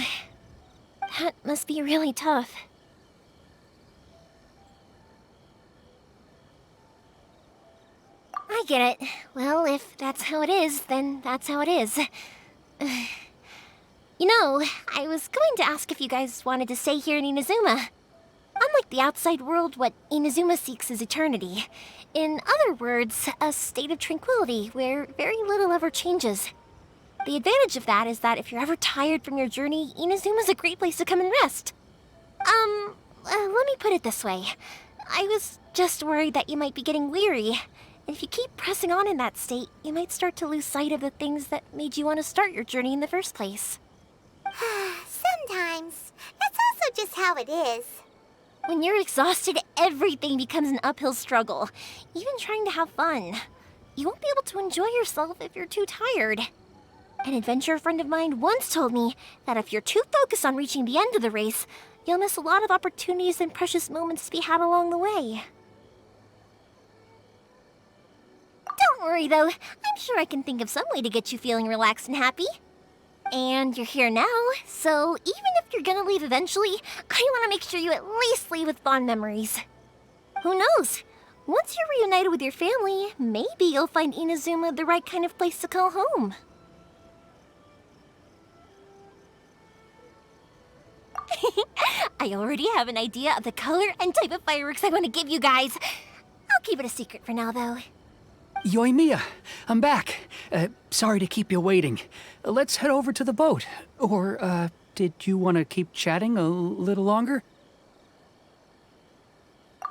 [SPEAKER 4] that must be really tough. I get it. Well, if that's how it is, then that's how it is. You know, I was going to ask if you guys wanted to stay here in Inazuma. Unlike the outside world, what Inazuma seeks is eternity. In other words, a state of tranquility where very little ever changes. The advantage of that is that if you're ever tired from your journey, Inazuma's a great place to come and rest. Let me put it this way. I was just worried that you might be getting weary. And if you keep pressing on in that state, you might start to lose sight of the things that made you want to start your journey in the first place.
[SPEAKER 1] Sometimes. That's also just how it is.
[SPEAKER 4] When you're exhausted, everything becomes an uphill struggle. Even trying to have fun. You won't be able to enjoy yourself if you're too tired. An adventurer friend of mine once told me that if you're too focused on reaching the end of the race, you'll miss a lot of opportunities and precious moments to be had along the way. Don't worry, though. I'm sure I can think of some way to get you feeling relaxed and happy. And you're here now, so even if you're gonna leave eventually, I want to make sure you at least leave with fond memories. Who knows? Once you're reunited with your family, maybe you'll find Inazuma the right kind of place to call home. I already have an idea of the color and type of fireworks I want to give you guys. I'll keep it a secret for now, though.
[SPEAKER 8] Yoimiya, I'm back. Sorry to keep you waiting. Let's head over to the boat. Or, did you want to keep chatting a little longer?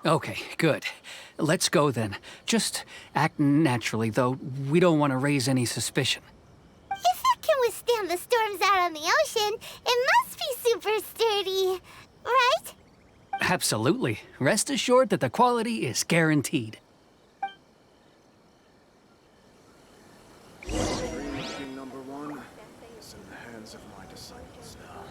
[SPEAKER 8] Okay, good. Let's go then. Just act naturally, though we don't want to raise any suspicion.
[SPEAKER 1] If it can withstand the storms out on the ocean, it must be super sturdy, right?
[SPEAKER 8] Absolutely. Rest assured that the quality is guaranteed.
[SPEAKER 12] Number one is in the hands of my disciples now.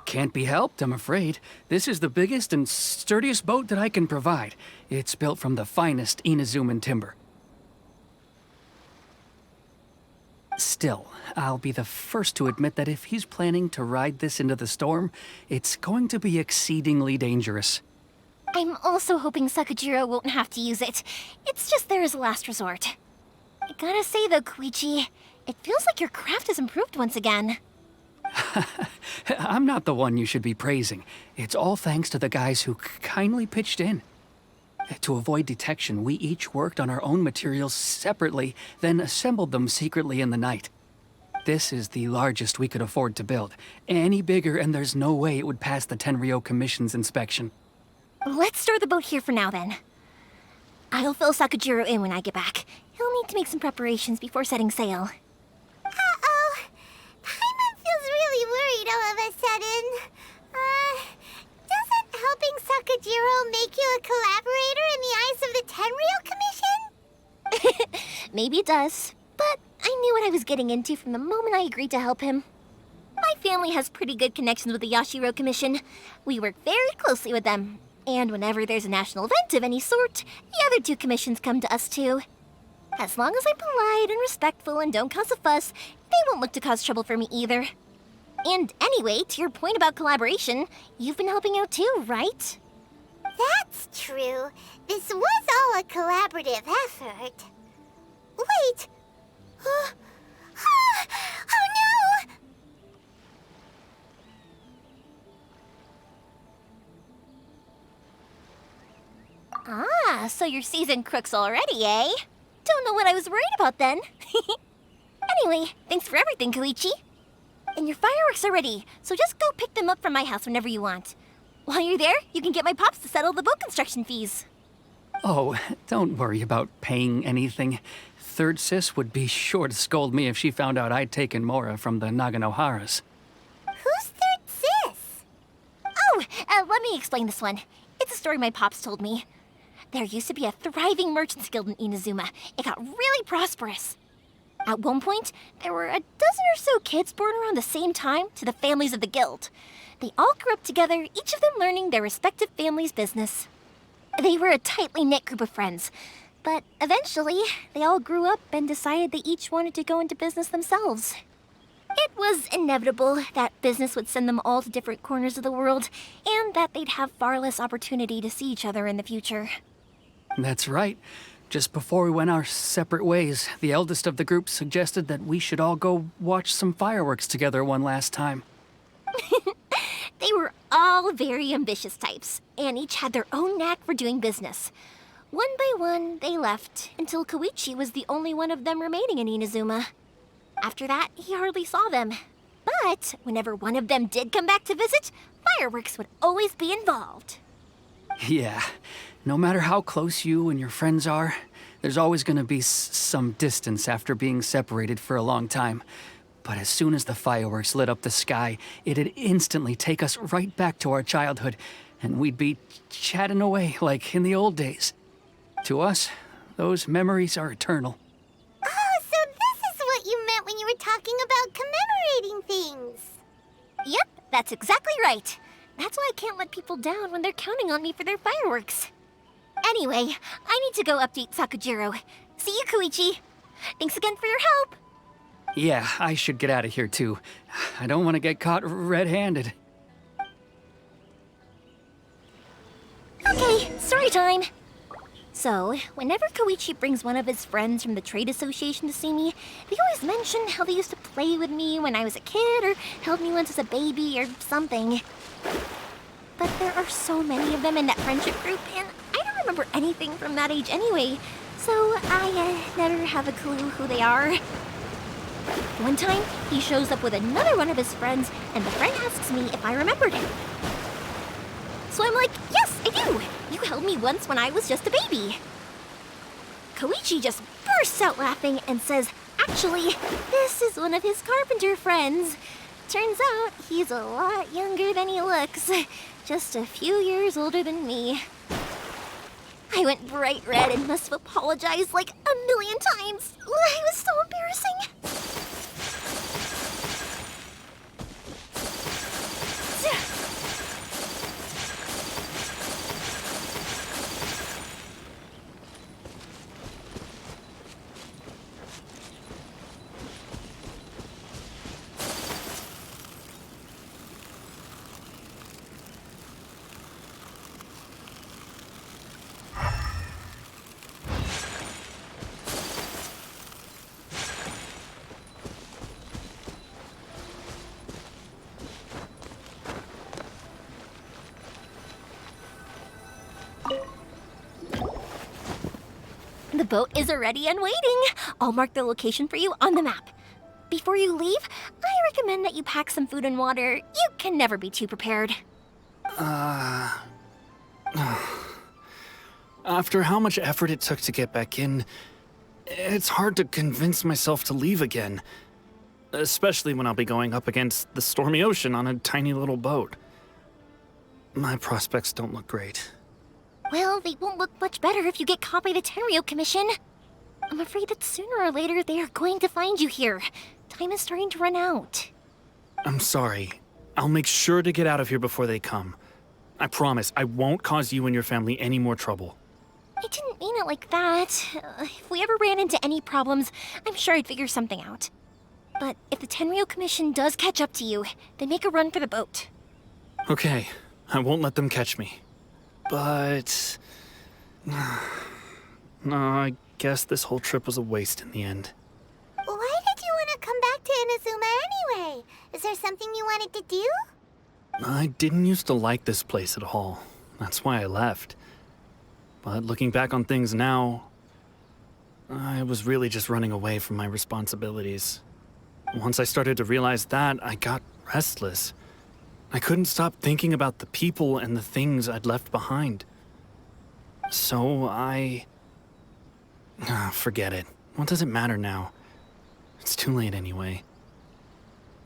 [SPEAKER 8] Can't be helped, I'm afraid. This is the biggest and sturdiest boat that I can provide. It's built from the finest Inazuman timber. Still, I'll be the first to admit that if he's planning to ride this into the storm, it's going to be exceedingly dangerous.
[SPEAKER 3] I'm also hoping Sakajiro won't have to use it. It's just there as a last resort. I gotta say though, Koichi, it feels like your craft has improved once again.
[SPEAKER 8] I'm not the one you should be praising. It's all thanks to the guys who kindly pitched in. To avoid detection, we each worked on our own materials separately, then assembled them secretly in the night. This is the largest we could afford to build. Any bigger and there's no way it would pass the Tenryou Commission's inspection.
[SPEAKER 3] Let's store the boat here for now then. I'll fill Sakajiro in when I get back. He'll need to make some preparations before setting sail.
[SPEAKER 1] Uh-oh. Paimon feels really worried all of a sudden. Doesn't helping Sakajiro make you a collaborator in the eyes of the Tenryou Commission?
[SPEAKER 3] Maybe it does, but I knew what I was getting into from the moment I agreed to help him. My family has pretty good connections with the Yashiro Commission. We work very closely with them. And whenever there's a national event of any sort, the other two commissions come to us too. As long as I'm polite and respectful and don't cause a fuss, they won't look to cause trouble for me either. And anyway, to your point about collaboration, you've been helping out too, right?
[SPEAKER 1] That's true. This was all a collaborative effort. Wait! Oh no!
[SPEAKER 3] Ah, so you're seasoned crooks already, eh? Don't know what I was worried about then. Anyway, thanks for everything, Koichi. And your fireworks are ready, so just go pick them up from my house whenever you want. While you're there, you can get my pops to settle the boat construction fees.
[SPEAKER 8] Oh, don't worry about paying anything. Third Sis would be sure to scold me if she found out I'd taken Mora from the Naganoharas.
[SPEAKER 1] Who's Third Sis?
[SPEAKER 3] Oh, let me explain this one. It's a story my pops told me. There used to be a thriving merchants guild in Inazuma. It got really prosperous. At one point, there were a dozen or so kids born around the same time to the families of the guild. They all grew up together, each of them learning their respective family's business. They were a tightly knit group of friends, but eventually, they all grew up and decided they each wanted to go into business themselves. It was inevitable that business would send them all to different corners of the world, and that they'd have far less opportunity to see each other in the future.
[SPEAKER 8] That's right. Just before we went our separate ways, the eldest of the group suggested that we should all go watch some fireworks together one last time.
[SPEAKER 3] They were all very ambitious types, and each had their own knack for doing business. One by one, they left, until Koichi was the only one of them remaining in Inazuma. After that, he hardly saw them. But whenever one of them did come back to visit, fireworks would always be involved.
[SPEAKER 8] Yeah, no matter how close you and your friends are, there's always going to be some distance after being separated for a long time. But as soon as the fireworks lit up the sky, it'd instantly take us right back to our childhood, and we'd be chatting away like in the old days. To us, those memories are eternal.
[SPEAKER 1] Oh, so this is what you meant when you were talking about commemorating things.
[SPEAKER 3] Yep, that's exactly right. That's why I can't let people down when they're counting on me for their fireworks. Anyway, I need to go update Sakajiro. See you, Koichi. Thanks again for your help.
[SPEAKER 8] Yeah, I should get out of here too. I don't want to get caught red-handed.
[SPEAKER 3] Okay, story time. So, whenever Koichi brings one of his friends from the trade association to see me, they always mention how they used to play with me when I was a kid or held me once as a baby or something. But there are so many of them in that friendship group, and I don't remember anything from that age anyway, so I never have a clue who they are. One time, he shows up with another one of his friends, and the friend asks me if I remembered him. So I'm like, yes, I do! You held me once when I was just a baby. Koichi just bursts out laughing and says, actually, this is one of his carpenter friends. Turns out he's a lot younger than he looks. Just a few years older than me. I went bright red and must have apologized like a million times. It was so embarrassing. The boat is ready and waiting. I'll mark the location for you on the map. Before you leave, I recommend that you pack some food and water. You can never be too prepared.
[SPEAKER 7] After how much effort it took to get back in, it's hard to convince myself to leave again. Especially when I'll be going up against the stormy ocean on a tiny little boat. My prospects don't look great.
[SPEAKER 3] Well, they won't look much better if you get caught by the Tenryou Commission. I'm afraid that sooner or later they are going to find you here. Time is starting to run out.
[SPEAKER 7] I'm sorry. I'll make sure to get out of here before they come. I promise I won't cause you and your family any more trouble.
[SPEAKER 3] I didn't mean it like that. If we ever ran into any problems, I'm sure I'd figure something out. But if the Tenryou Commission does catch up to you, then make a run for the boat.
[SPEAKER 7] Okay, I won't let them catch me. But... no, I guess this whole trip was a waste in the end.
[SPEAKER 1] Why did you want to come back to Inazuma anyway? Is there something you wanted to do?
[SPEAKER 7] I didn't used to like this place at all. That's why I left. But looking back on things now, I was really just running away from my responsibilities. Once I started to realize that, I got restless. I couldn't stop thinking about the people and the things I'd left behind. So forget it. What does it matter now? It's too late anyway.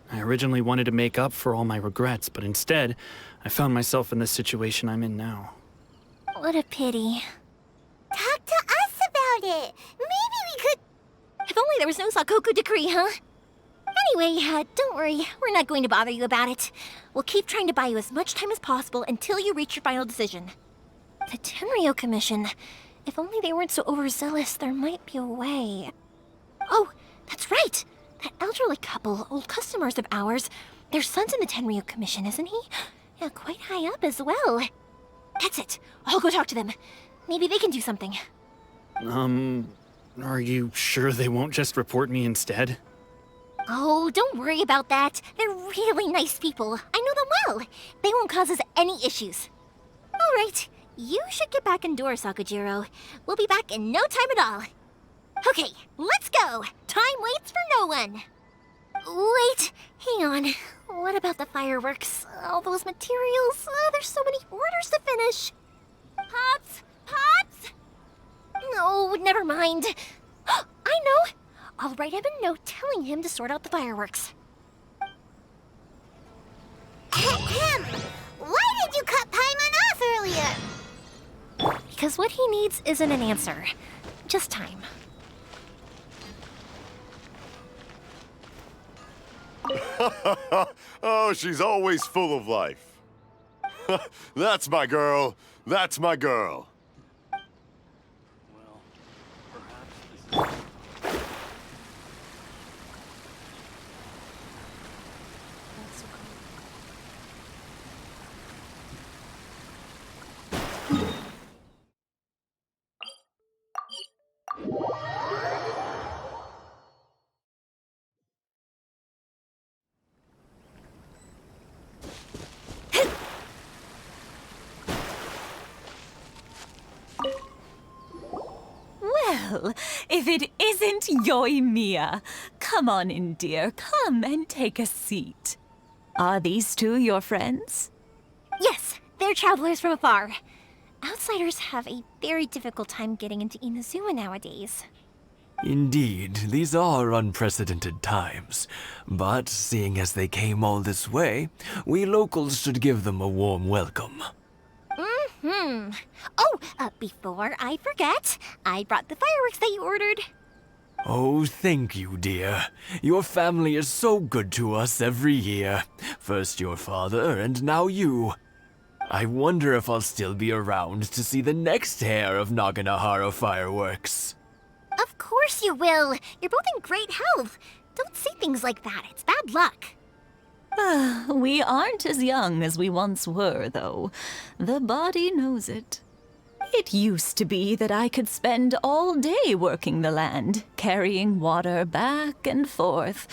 [SPEAKER 7] I originally wanted to make up for all my regrets, but instead, I found myself in the situation I'm in now.
[SPEAKER 3] What a pity.
[SPEAKER 1] Talk to us about it. Maybe we could...
[SPEAKER 3] If only there was no Sakoku decree, huh? Anyway, don't worry. We're not going to bother you about it. We'll keep trying to buy you as much time as possible until you reach your final decision. The Tenryou Commission. If only they weren't so overzealous, there might be a way. Oh, that's right! That elderly couple, old customers of ours, their son's in the Tenryou Commission, isn't he? Yeah, quite high up as well. That's it. I'll go talk to them. Maybe they can do something.
[SPEAKER 7] Are you sure they won't just report me instead?
[SPEAKER 3] Oh, don't worry about that. They're really nice people. I know them well. They won't cause us any issues. All right, you should get back indoors, Sakujiro. We'll be back in no time at all. Okay, let's go. Time waits for no one. Wait, hang on. What about the fireworks? All those materials? There's so many orders to finish. Pops! Pops! No, never mind. I know. I'll write him a note telling him to sort out the fireworks.
[SPEAKER 1] Ahem! Why did you cut Paimon off earlier?
[SPEAKER 3] Because what he needs isn't an answer, just time.
[SPEAKER 6] Oh, she's always full of life. That's my girl. That's my girl.
[SPEAKER 13] Well, if it isn't Yoimiya. Come on in, dear. Come and take a seat. Are these two your friends?
[SPEAKER 3] Yes, they're travelers from afar. Outsiders have a very difficult time getting into Inazuma nowadays.
[SPEAKER 14] Indeed, these are unprecedented times. But seeing as they came all this way, we locals should give them a warm welcome.
[SPEAKER 3] Oh, before I forget, I brought the fireworks that you ordered.
[SPEAKER 14] Oh, thank you, dear. Your family is so good to us every year. First your father, and now you. I wonder if I'll still be around to see the next hair of Naganahara fireworks.
[SPEAKER 3] Of course you will. You're both in great health. Don't say things like that. It's bad luck.
[SPEAKER 13] We aren't as young as we once were, though. The body knows it. It used to be that I could spend all day working the land, carrying water back and forth.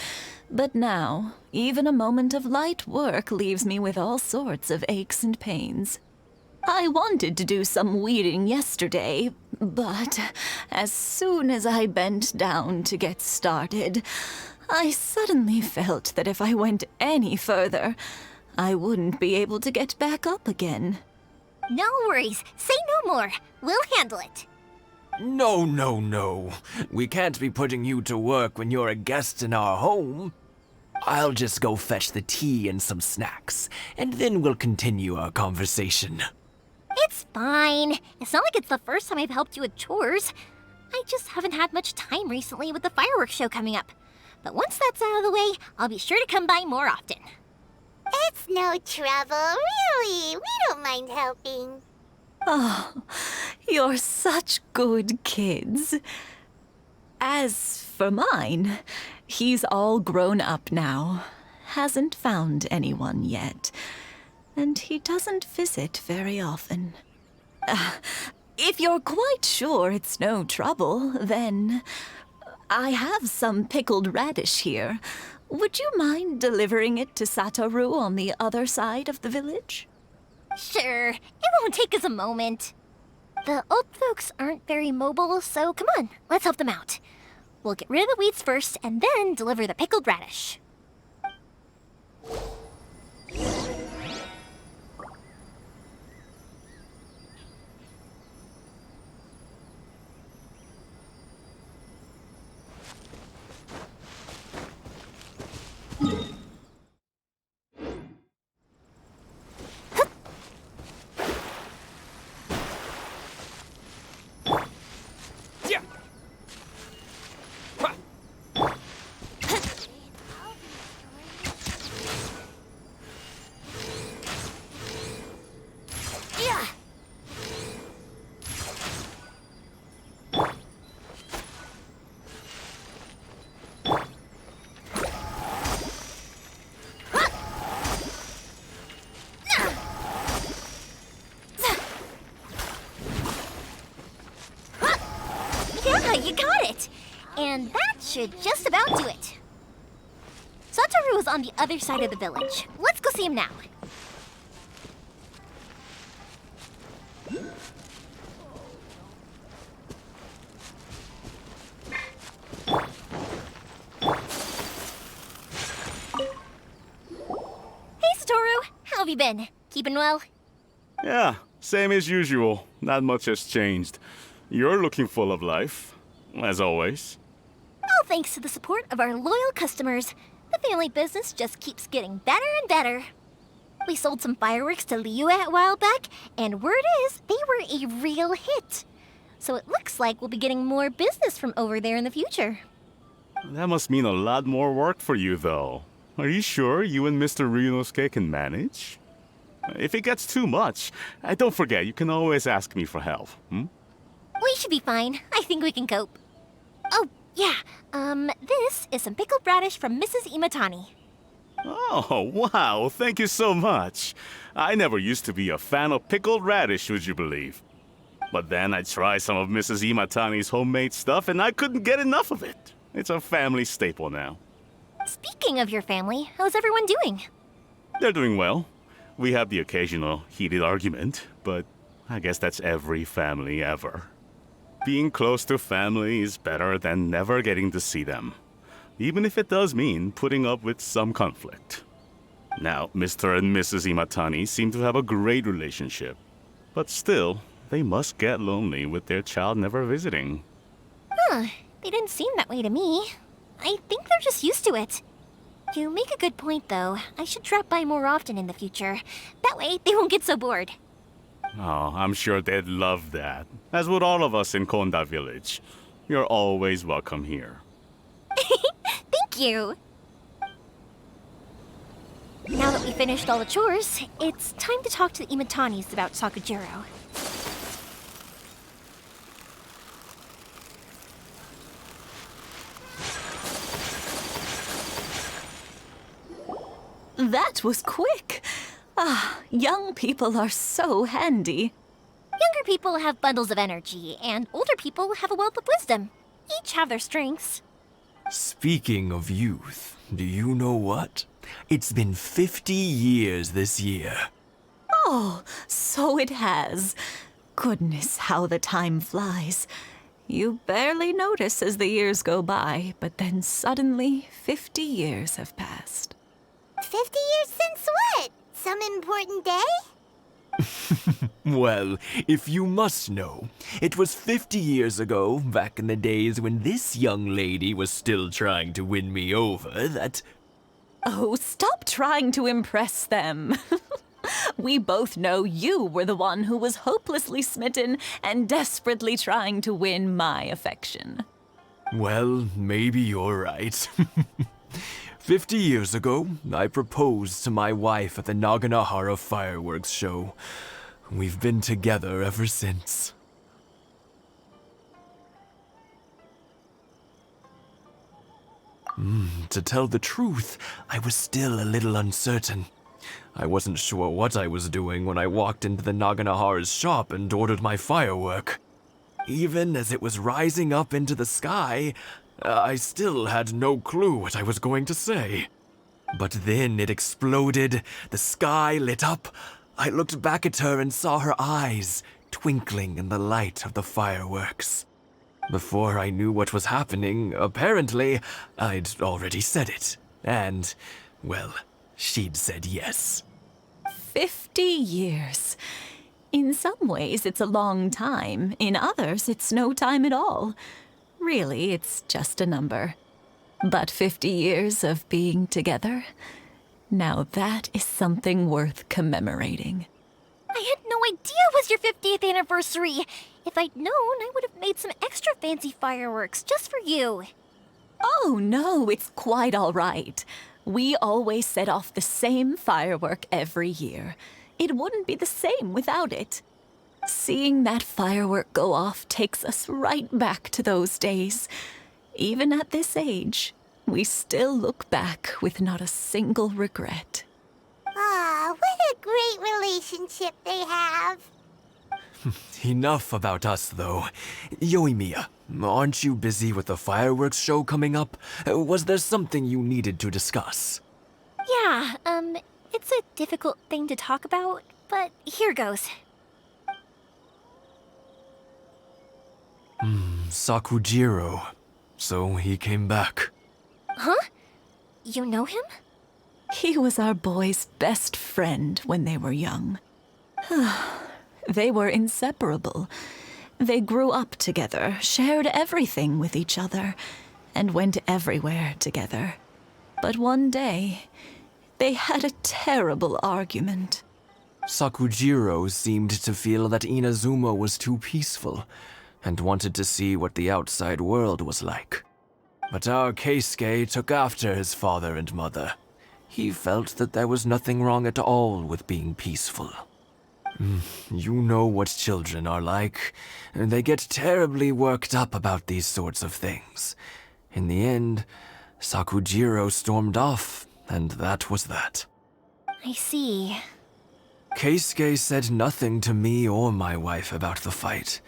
[SPEAKER 13] But now, even a moment of light work leaves me with all sorts of aches and pains. I wanted to do some weeding yesterday, But as soon as I bent down to get started, I suddenly felt that if I went any further, I wouldn't be able to get back up again.
[SPEAKER 3] No worries. Say no more. We'll handle it.
[SPEAKER 14] No, no, no. We can't be putting you to work when you're a guest in our home. I'll just go fetch the tea and some snacks, and then we'll continue our conversation.
[SPEAKER 3] It's fine. It's not like it's the first time I've helped you with chores. I just haven't had much time recently with the fireworks show coming up. But once that's out of the way, I'll be sure to come by more often.
[SPEAKER 1] It's no trouble, really. We don't mind helping.
[SPEAKER 13] Oh, you're such good kids. As for mine, he's all grown up now. Hasn't found anyone yet. And he doesn't visit very often. If you're quite sure it's no trouble, then I have some pickled radish here. Would you mind delivering it to Satoru on the other side of the village?
[SPEAKER 3] Sure. It won't take us a moment. The old folks aren't very mobile, so come on, let's help them out. We'll get rid of the weeds first and then deliver the pickled radish. Yeah, you got it! And that should just about do it. Satoru is on the other side of the village. Let's go see him now. Hey, Satoru! How have you been? Keeping well?
[SPEAKER 15] Yeah, same as usual. Not much has changed. You're looking full of life, as always.
[SPEAKER 3] All thanks to the support of our loyal customers, the family business just keeps getting better and better. We sold some fireworks to Liyue a while back, and word is they were a real hit. So it looks like we'll be getting more business from over there in the future.
[SPEAKER 15] That must mean a lot more work for you, though. Are you sure you and Mr. Ryunosuke can manage? If it gets too much, don't forget, you can always ask me for help,
[SPEAKER 3] We should be fine. I think we can cope. Oh, yeah. This is some pickled radish from Mrs. Imatani.
[SPEAKER 15] Oh, wow, thank you so much. I never used to be a fan of pickled radish, would you believe? But then I tried some of Mrs. Imatani's homemade stuff and I couldn't get enough of it. It's a family staple now.
[SPEAKER 3] Speaking of your family, how's everyone doing?
[SPEAKER 15] They're doing well. We have the occasional heated argument, but I guess that's every family ever. Being close to family is better than never getting to see them, even if it does mean putting up with some conflict. Now, Mr. and Mrs. Imatani seem to have a great relationship, but still, they must get lonely with their child never visiting.
[SPEAKER 3] Huh, they didn't seem that way to me. I think they're just used to it. You make a good point, though. I should drop by more often in the future. That way, they won't get so bored.
[SPEAKER 15] Oh, I'm sure they'd love that, as would all of us in Konda Village. You're always welcome here.
[SPEAKER 3] Thank you! Now that we finished all the chores, it's time to talk to the Imatanis about Sakujiro.
[SPEAKER 13] That was quick. Young people are so handy.
[SPEAKER 3] Younger people have bundles of energy, and older people have a wealth of wisdom. Each have their strengths.
[SPEAKER 14] Speaking of youth, do you know what? It's been 50 years this year.
[SPEAKER 13] Oh, so it has. Goodness, how the time flies. You barely notice as the years go by, but then suddenly 50 years have passed.
[SPEAKER 1] 50 years since what? Some important day?
[SPEAKER 14] Well, if you must know, it was 50 years ago, back in the days when this young lady was still trying to win me over, that...
[SPEAKER 13] Oh, stop trying to impress them. We both know you were the one who was hopelessly smitten and desperately trying to win my affection.
[SPEAKER 14] Well, maybe you're right. 50 years ago, I proposed to my wife at the Naganahara fireworks show. We've been together ever since. To tell the truth, I was still a little uncertain. I wasn't sure what I was doing when I walked into the Naganahara's shop and ordered my firework. Even as it was rising up into the sky, I still had no clue what I was going to say. But then it exploded, the sky lit up. I looked back at her and saw her eyes twinkling in the light of the fireworks. Before I knew what was happening, apparently, I'd already said it. And, well, she'd said yes.
[SPEAKER 13] 50 years. In some ways, it's a long time. In others, it's no time at all. Really, it's just a number. But 50 years of being together? Now that is something worth commemorating.
[SPEAKER 3] I had no idea it was your 50th anniversary. If I'd known, I would have made some extra fancy fireworks just for you.
[SPEAKER 13] Oh, no, it's quite all right. We always set off the same firework every year. It wouldn't be the same without it. Seeing that firework go off takes us right back to those days. Even at this age, we still look back with not a single regret.
[SPEAKER 1] Ah, what a great relationship they have.
[SPEAKER 14] Enough about us, though. Yoimiya, aren't you busy with the fireworks show coming up? Was there something you needed to discuss?
[SPEAKER 3] Yeah, it's a difficult thing to talk about, but here goes.
[SPEAKER 14] Sakujiro. So he came back.
[SPEAKER 3] Huh? You know him?
[SPEAKER 13] He was our boys' best friend when they were young. They were inseparable. They grew up together, shared everything with each other, and went everywhere together. But one day, they had a terrible argument.
[SPEAKER 14] Sakujiro seemed to feel that Inazuma was too peaceful, and wanted to see what the outside world was like. But our Keisuke took after his father and mother. He felt that there was nothing wrong at all with being peaceful. You know what children are like. They get terribly worked up about these sorts of things. In the end, Sakujiro stormed off, and that was that.
[SPEAKER 3] I see.
[SPEAKER 14] Keisuke said nothing to me or my wife about the fight.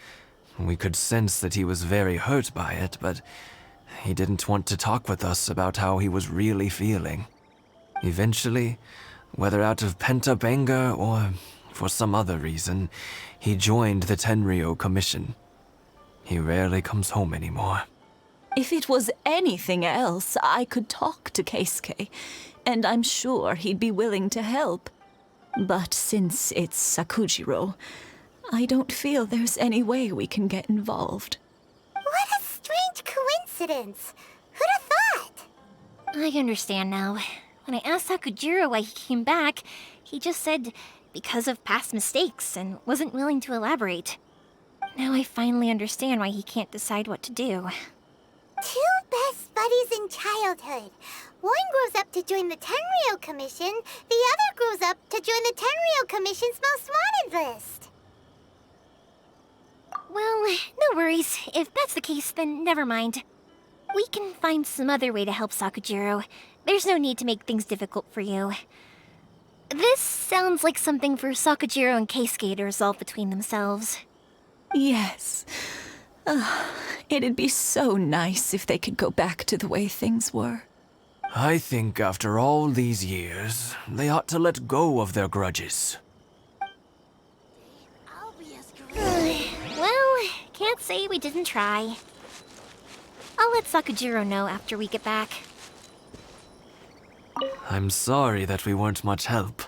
[SPEAKER 14] We could sense that he was very hurt by it, but he didn't want to talk with us about how he was really feeling. Eventually, whether out of pent-up anger or for some other reason, he joined the Tenryou Commission. He rarely comes home anymore.
[SPEAKER 13] If it was anything else, I could talk to Keisuke, and I'm sure he'd be willing to help. But since it's Sakujiro, I don't feel there's any way we can get involved.
[SPEAKER 1] What a strange coincidence. Who'd have thought?
[SPEAKER 3] I understand now. When I asked Sakujiro why he came back, he just said because of past mistakes and wasn't willing to elaborate. Now I finally understand why he can't decide what to do.
[SPEAKER 1] Two best buddies in childhood. One grows up to join the Tenryou Commission, the other grows up to join the Tenryou Commission's most wanted list.
[SPEAKER 3] Well, no worries. If that's the case, then never mind. We can find some other way to help Sakujiro. There's no need to make things difficult for you. This sounds like something for Sakujiro and Keisuke to resolve between themselves.
[SPEAKER 13] Yes. It'd be so nice if they could go back to the way things were.
[SPEAKER 14] I think after all these years, they ought to let go of their grudges.
[SPEAKER 1] Ugh,
[SPEAKER 3] can't say we didn't try. I'll let Sakujiro know after we get back.
[SPEAKER 14] I'm sorry that we weren't much help.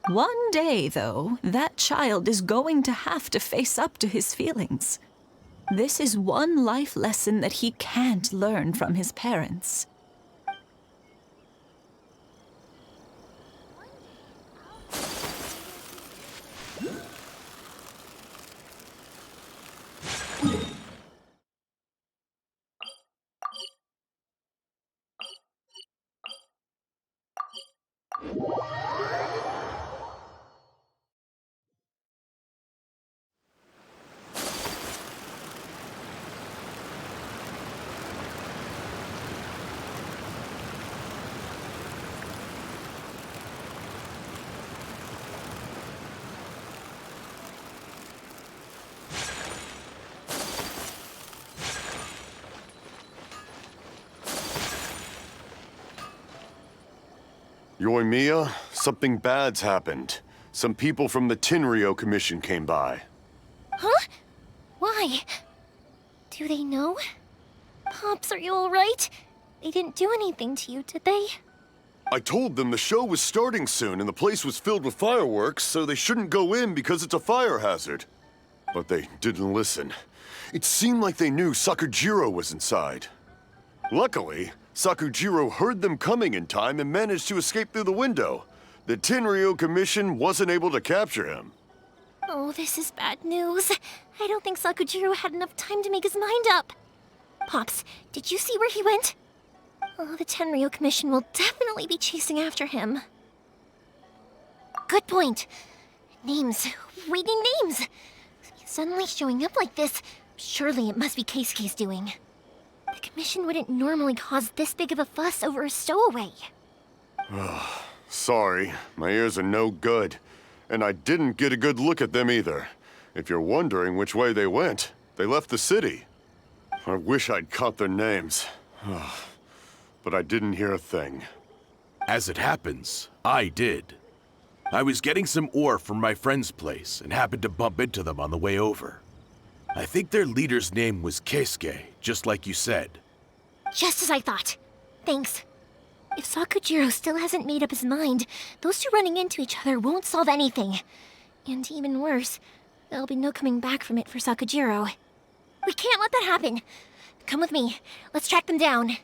[SPEAKER 13] One day, though, that child is going to have to face up to his feelings. This is one life lesson that he can't learn from his parents.
[SPEAKER 6] Yoimiya, something bad's happened. Some people from the Tenryo Commission came by.
[SPEAKER 3] Huh? Why? Do they know? Pops, are you alright? They didn't do anything to you, did they?
[SPEAKER 6] I told them the show was starting soon and the place was filled with fireworks, so they shouldn't go in because it's a fire hazard. But they didn't listen. It seemed like they knew Sakujiro was inside. Luckily, Sakujiro heard them coming in time and managed to escape through the window. The Tenryo Commission wasn't able to capture him.
[SPEAKER 3] Oh, this is bad news. I don't think Sakujiro had enough time to make his mind up. Pops, did you see where he went? Oh, the Tenryo Commission will definitely be chasing after him. Good point. Names. Waiting names. Suddenly showing up like this. Surely it must be Keisuke's doing. The Commission wouldn't normally cause this big of a fuss over a stowaway.
[SPEAKER 6] Sorry, my ears are no good. And I didn't get a good look at them either. If you're wondering which way they went, they left the city. I wish I'd caught their names. But I didn't hear a thing.
[SPEAKER 9] As it happens, I did. I was getting some ore from my friend's place and happened to bump into them on the way over. I think their leader's name was Keisuke, just like you said.
[SPEAKER 3] Just as I thought. Thanks. If Sakujiro still hasn't made up his mind, those two running into each other won't solve anything. And even worse, there'll be no coming back from it for Sakujiro. We can't let that happen. Come with me. Let's track them down.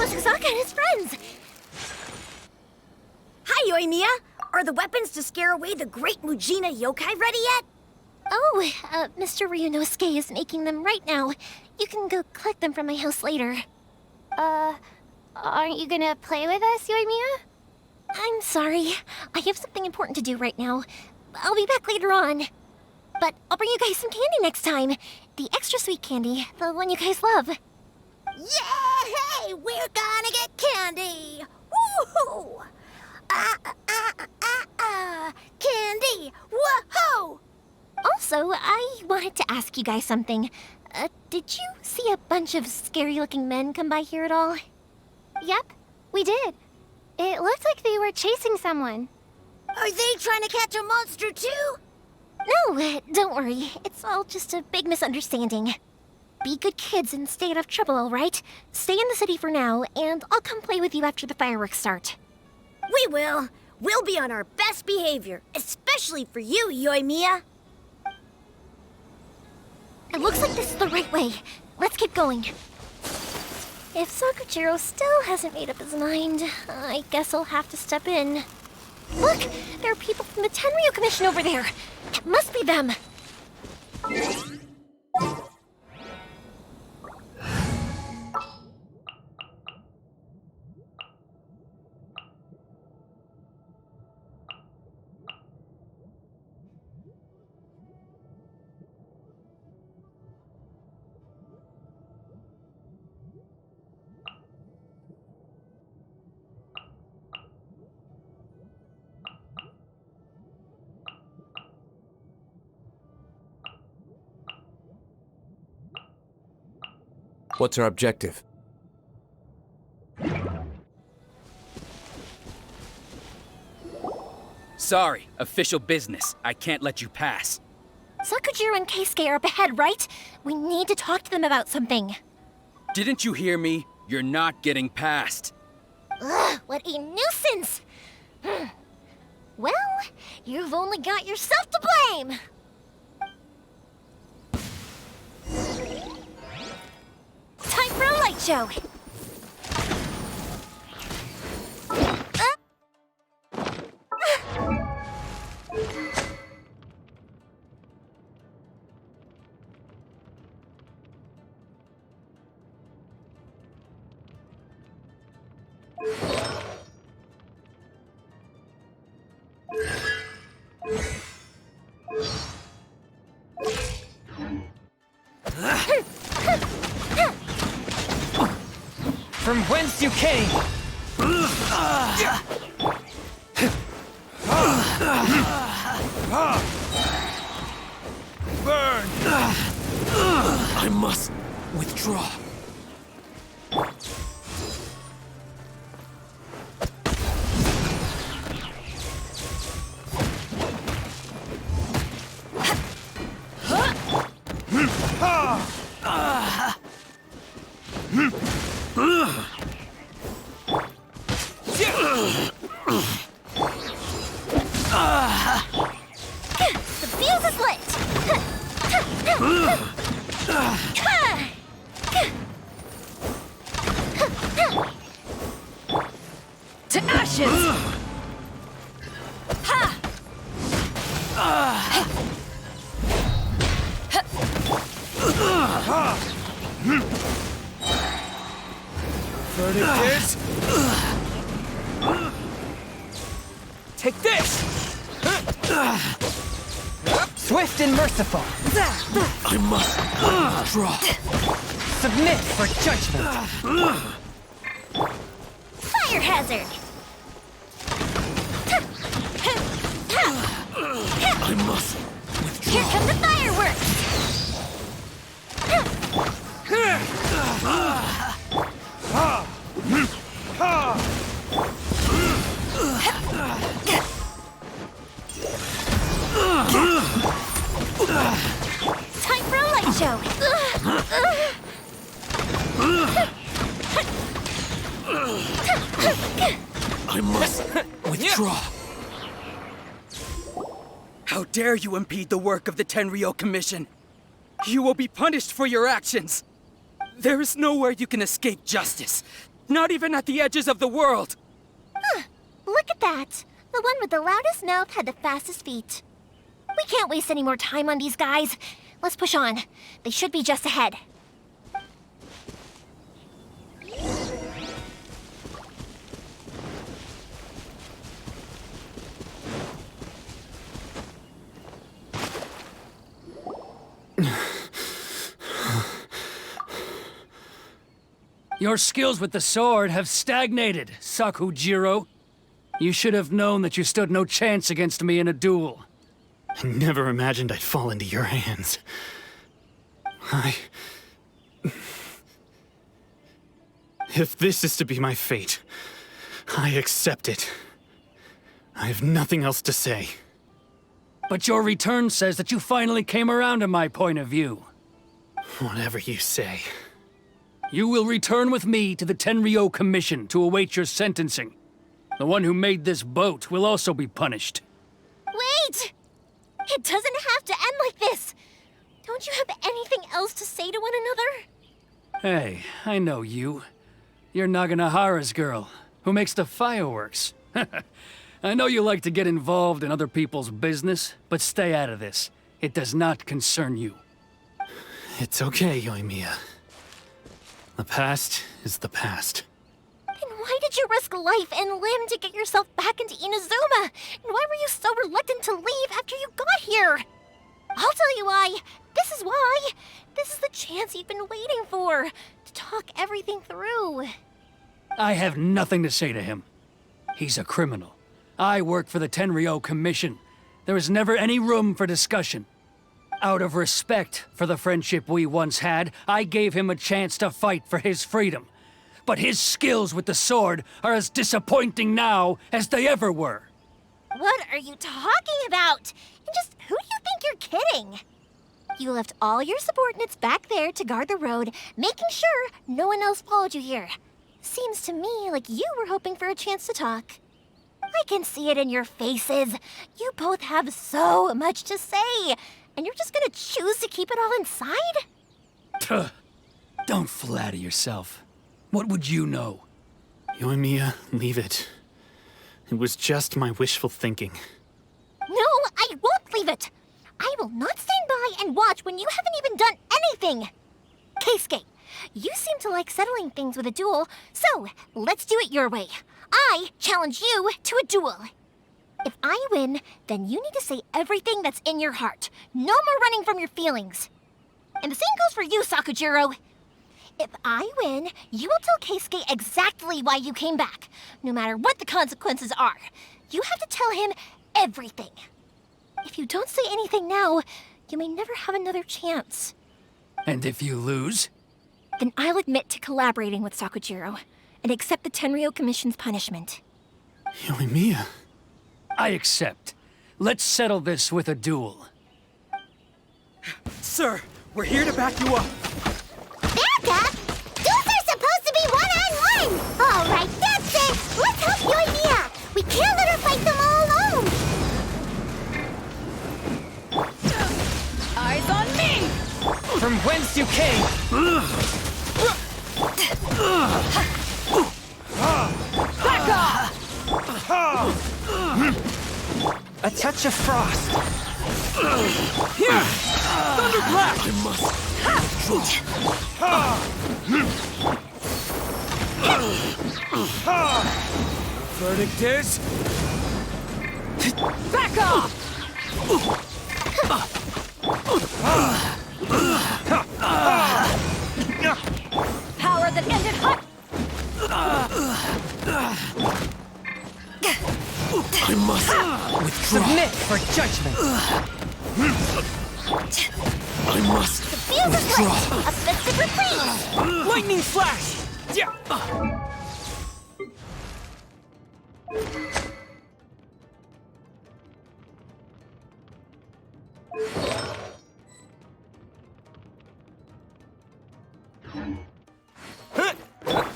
[SPEAKER 3] was Kusaka and his friends.
[SPEAKER 2] Hi, Yoimiya! Are the weapons to scare away the great Mujina yokai ready yet?
[SPEAKER 3] Oh, Mr. Ryunosuke is making them right now. You can go collect them from my house later.
[SPEAKER 1] Aren't you gonna play with us, Yoimiya?
[SPEAKER 3] I'm sorry. I have something important to do right now. I'll be back later on. But I'll bring you guys some candy next time. The extra sweet candy, the one you guys love.
[SPEAKER 4] Yay! We're gonna get candy! Woohoo! Candy! Woohoo!
[SPEAKER 3] Also, I wanted to ask you guys something. Did you see a bunch of scary-looking men come by here at all?
[SPEAKER 1] Yep, we did. It looked like they were chasing someone.
[SPEAKER 4] Are they trying to catch a monster too?
[SPEAKER 3] No, don't worry. It's all just a big misunderstanding. Be good kids and stay out of trouble, all right? Stay in the city for now, and I'll come play with you after the fireworks start.
[SPEAKER 2] We will. We'll be on our best behavior, especially for you, Yoimiya.
[SPEAKER 3] It looks like this is the right way. Let's keep going. If Sakujiro still hasn't made up his mind, I guess I'll have to step in. Look! There are people from the Tenryu Commission over there! It must be them!
[SPEAKER 16] What's our objective?
[SPEAKER 17] Sorry, official business. I can't let you pass.
[SPEAKER 3] Sakujiro and Keisuke are up ahead, right? We need to talk to them about something.
[SPEAKER 17] Didn't you hear me? You're not getting past.
[SPEAKER 3] Ugh, what a nuisance! Well, you've only got yourself to blame! Time for a light show!
[SPEAKER 18] From whence you came!
[SPEAKER 14] Burn! I must withdraw.
[SPEAKER 3] The fuse is lit!
[SPEAKER 18] To ashes!
[SPEAKER 14] Verdict is...
[SPEAKER 18] Take this! Swift and merciful!
[SPEAKER 14] I must withdraw.
[SPEAKER 18] Submit for judgment!
[SPEAKER 3] Fire hazard!
[SPEAKER 14] I must withdraw.
[SPEAKER 3] Here come the fireworks! Time for a light show!
[SPEAKER 14] I must withdraw.
[SPEAKER 17] How dare you impede the work of the Tenryo Commission? You will be punished for your actions. There is nowhere you can escape justice.
[SPEAKER 18] Not even at the edges of the world!
[SPEAKER 3] Huh. Look at that. The one with the loudest mouth had the fastest feet. We can't waste any more time on these guys. Let's push on. They should be just ahead.
[SPEAKER 8] Your skills with the sword have stagnated, Sakujiro. You should have known that you stood no chance against me in a duel.
[SPEAKER 7] I never imagined I'd fall into your hands. If this is to be my fate, I accept it. I have nothing else to say.
[SPEAKER 8] But your return says that you finally came around to my point of view.
[SPEAKER 7] Whatever you say.
[SPEAKER 8] You will return with me to the Tenryo Commission to await your sentencing. The one who made this boat will also be punished.
[SPEAKER 3] Wait! It doesn't have to end like this! Don't you have anything else to say to one another?
[SPEAKER 8] Hey, I know you. You're Naganahara's girl, who makes the fireworks. I know you like to get involved in other people's business, but stay out of this. It does not concern you.
[SPEAKER 7] It's okay, Yoimiya. The past is the past.
[SPEAKER 3] Then why did you risk life and limb to get yourself back into Inazuma? And why were you so reluctant to leave after you got here? I'll tell you why. This is why. This is the chance you've been waiting for, to talk everything through.
[SPEAKER 8] I have nothing to say to him. He's a criminal. I work for the Tenryo Commission. There is never any room for discussion. Out of respect for the friendship we once had, I gave him a chance to fight for his freedom. But his skills with the sword are as disappointing now as they ever were.
[SPEAKER 3] What are you talking about? And just who do you think you're kidding? You left all your subordinates back there to guard the road, making sure no one else followed you here. Seems to me like you were hoping for a chance to talk. I can see it in your faces. You both have so much to say, and you're just gonna choose to keep it all inside?
[SPEAKER 8] Tuh. Don't flatter yourself. What would you know?
[SPEAKER 7] Yoimiya, leave it. It was just my wishful thinking.
[SPEAKER 3] No, I won't leave it. I will not stand by and watch when you haven't even done anything. Keisuke, you seem to like settling things with a duel, so let's do it your way. I challenge you to a duel. If I win, then you need to say everything that's in your heart. No more running from your feelings. And the same goes for you, Sakujiro. If I win, you will tell Keisuke exactly why you came back, no matter what the consequences are. You have to tell him everything. If you don't say anything now, you may never have another chance.
[SPEAKER 8] And if you lose?
[SPEAKER 3] Then I'll admit to collaborating with Sakujiro and accept the Tenryo Commission's punishment.
[SPEAKER 7] Yoimiya.
[SPEAKER 8] I accept. Let's settle this with a duel.
[SPEAKER 18] Sir, we're here to back you up.
[SPEAKER 1] Back up? Duels are supposed to be one-on-one! All right, that's it! Let's help Yoimiya! We can't let her fight them all alone!
[SPEAKER 18] Eyes on me! From whence you came! Back off! A touch of frost. Here! Thunderclap! I must Verdict is... Back off! Power that ended hot!
[SPEAKER 14] I must withdraw.
[SPEAKER 18] Submit for judgment!
[SPEAKER 14] I must
[SPEAKER 1] withdraw. A fist retreat!
[SPEAKER 18] Lightning flash! Yeah.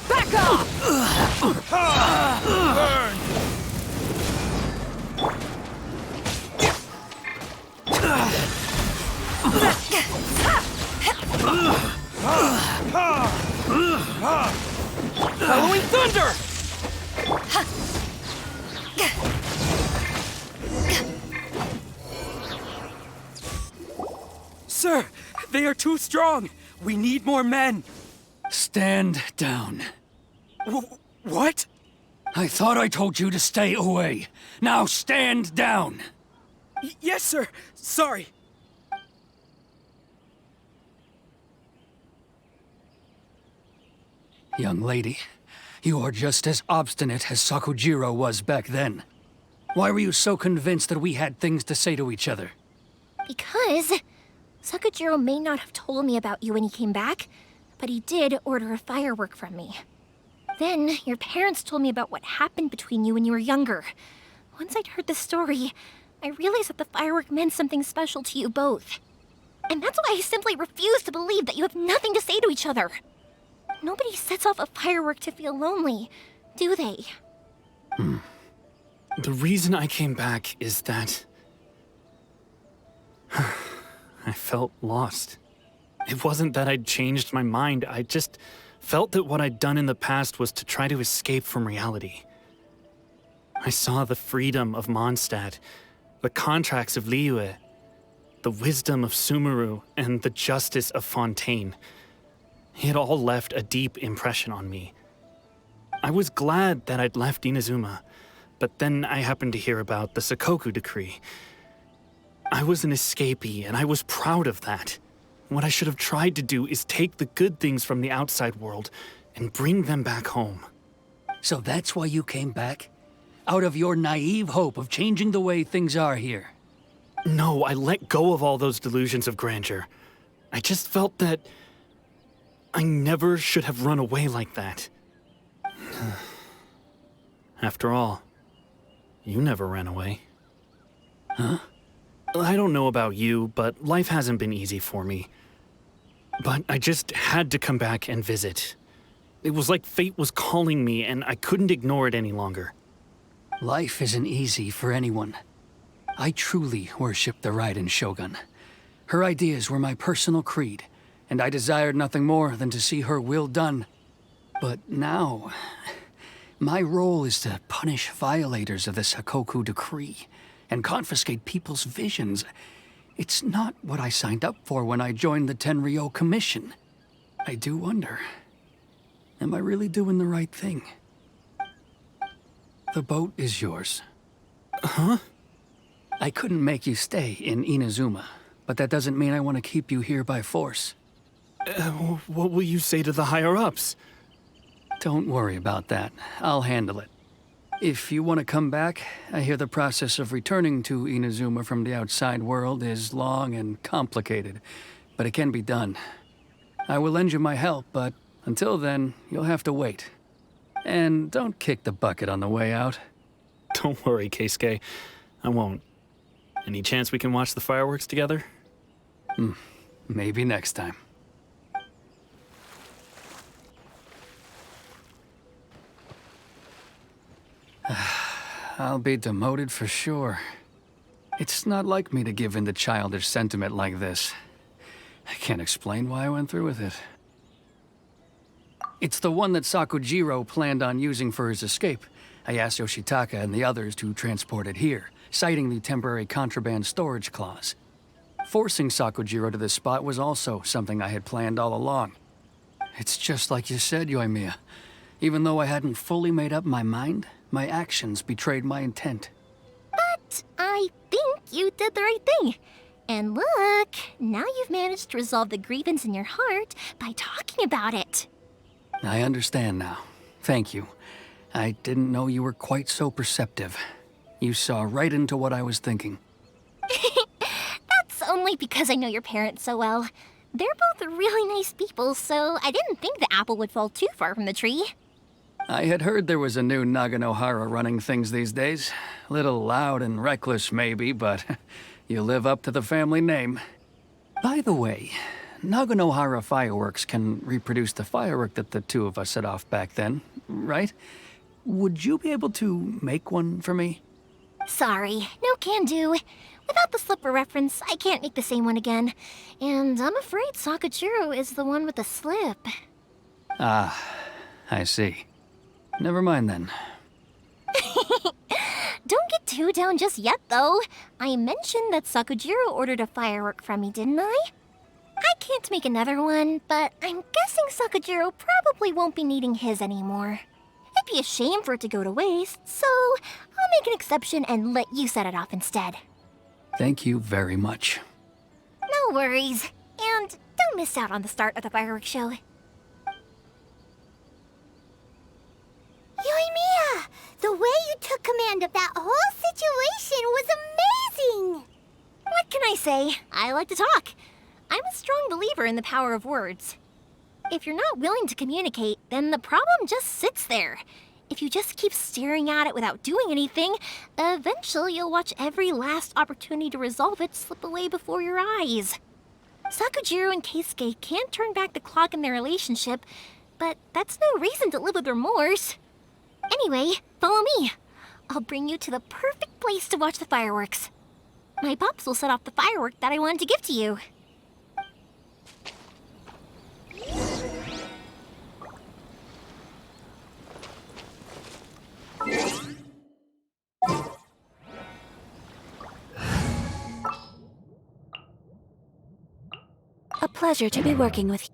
[SPEAKER 18] Back off! Burn! Following
[SPEAKER 17] Sir, they are too strong. We need more men.
[SPEAKER 8] Stand down.
[SPEAKER 17] What?
[SPEAKER 8] I thought I told you to stay away. Now stand down.
[SPEAKER 17] Yes, sir. Sorry.
[SPEAKER 8] Young lady, you are just as obstinate as Sakujiro was back then. Why were you so convinced that we had things to say to each other?
[SPEAKER 3] Because Sakujiro may not have told me about you when he came back, but he did order a firework from me. Then your parents told me about what happened between you when you were younger. Once I'd heard the story, I realized that the firework meant something special to you both. And that's why I simply refuse to believe that you have nothing to say to each other. Nobody sets off a firework to feel lonely, do they?
[SPEAKER 7] The reason I came back is that I felt lost. It wasn't that I'd changed my mind, I just felt that what I'd done in the past was to try to escape from reality. I saw the freedom of Mondstadt, the contracts of Liyue, the wisdom of Sumeru, and the justice of Fontaine. It all left a deep impression on me. I was glad that I'd left Inazuma, but then I happened to hear about the Sakoku decree. I was an escapee, and I was proud of that. What I should have tried to do is take the good things from the outside world and bring them back home.
[SPEAKER 8] So that's why you came back? Out of your naive hope of changing the way things are here?
[SPEAKER 7] No, I let go of all those delusions of grandeur. I just felt that I never should have run away like that. After all, you never ran away.
[SPEAKER 8] Huh?
[SPEAKER 7] I don't know about you, but life hasn't been easy for me. But I just had to come back and visit. It was like fate was calling me, and I couldn't ignore it any longer.
[SPEAKER 8] Life isn't easy for anyone. I truly worship the Raiden Shogun. Her ideas were my personal creed, and I desired nothing more than to see her will done. But now, my role is to punish violators of the Sakoku decree and confiscate people's visions. It's not what I signed up for when I joined the Tenryo Commission. I do wonder, am I really doing the right thing? The boat is yours.
[SPEAKER 7] Huh?
[SPEAKER 8] I couldn't make you stay in Inazuma, but that doesn't mean I want to keep you here by force.
[SPEAKER 7] What will you say to the higher-ups?
[SPEAKER 8] Don't worry about that. I'll handle it. If you want to come back, I hear the process of returning to Inazuma from the outside world is long and complicated, but it can be done. I will lend you my help, but until then, you'll have to wait. And don't kick the bucket on the way out.
[SPEAKER 7] Don't worry, Keisuke. I won't. Any chance we can watch the fireworks together?
[SPEAKER 8] Maybe next time. I'll be demoted for sure. It's not like me to give in to childish sentiment like this. I can't explain why I went through with it. It's the one that Sakujiro planned on using for his escape. I asked Yoshitaka and the others to transport it here, citing the temporary contraband storage clause. Forcing Sakujiro to this spot was also something I had planned all along. It's just like you said, Yoimiya. Even though I hadn't fully made up my mind, my actions betrayed my intent.
[SPEAKER 3] But I think you did the right thing. And look, now you've managed to resolve the grievance in your heart by talking about it.
[SPEAKER 8] I understand now. Thank you. I didn't know you were quite so perceptive. You saw right into what I was thinking.
[SPEAKER 3] That's only because I know your parents so well. They're both really nice people, so I didn't think the apple would fall too far from the tree.
[SPEAKER 8] I had heard there was a new Naganohara running things these days. Little loud and reckless, maybe, but you live up to the family name. By the way, Naganohara fireworks can reproduce the firework that the two of us set off back then, right? Would you be able to make one for me?
[SPEAKER 3] Sorry, no can do. Without the slipper reference, I can't make the same one again. And I'm afraid Sakujiro is the one with the slip.
[SPEAKER 8] Ah, I see. Never mind then.
[SPEAKER 3] Don't get too down just yet, though. I mentioned that Sakujiro ordered a firework from me, didn't I? can't make another one, but I'm guessing Sakajiro probably won't be needing his anymore. It'd be a shame for it to go to waste, so I'll make an exception and let you set it off instead.
[SPEAKER 8] Thank you very much.
[SPEAKER 3] No worries. And don't miss out on the start of the fireworks show.
[SPEAKER 1] Yoimiya, the way you took command of that whole situation was amazing!
[SPEAKER 3] What can I say? I like to talk. I'm a strong believer in the power of words. If you're not willing to communicate, then the problem just sits there. If you just keep staring at it without doing anything, eventually you'll watch every last opportunity to resolve it slip away before your eyes. Sakujiro and Keisuke can't turn back the clock in their relationship, but that's no reason to live with remorse. Anyway, follow me. I'll bring you to the perfect place to watch the fireworks. My pops will set off the firework that I wanted to give to you.
[SPEAKER 5] A pleasure to be working with you.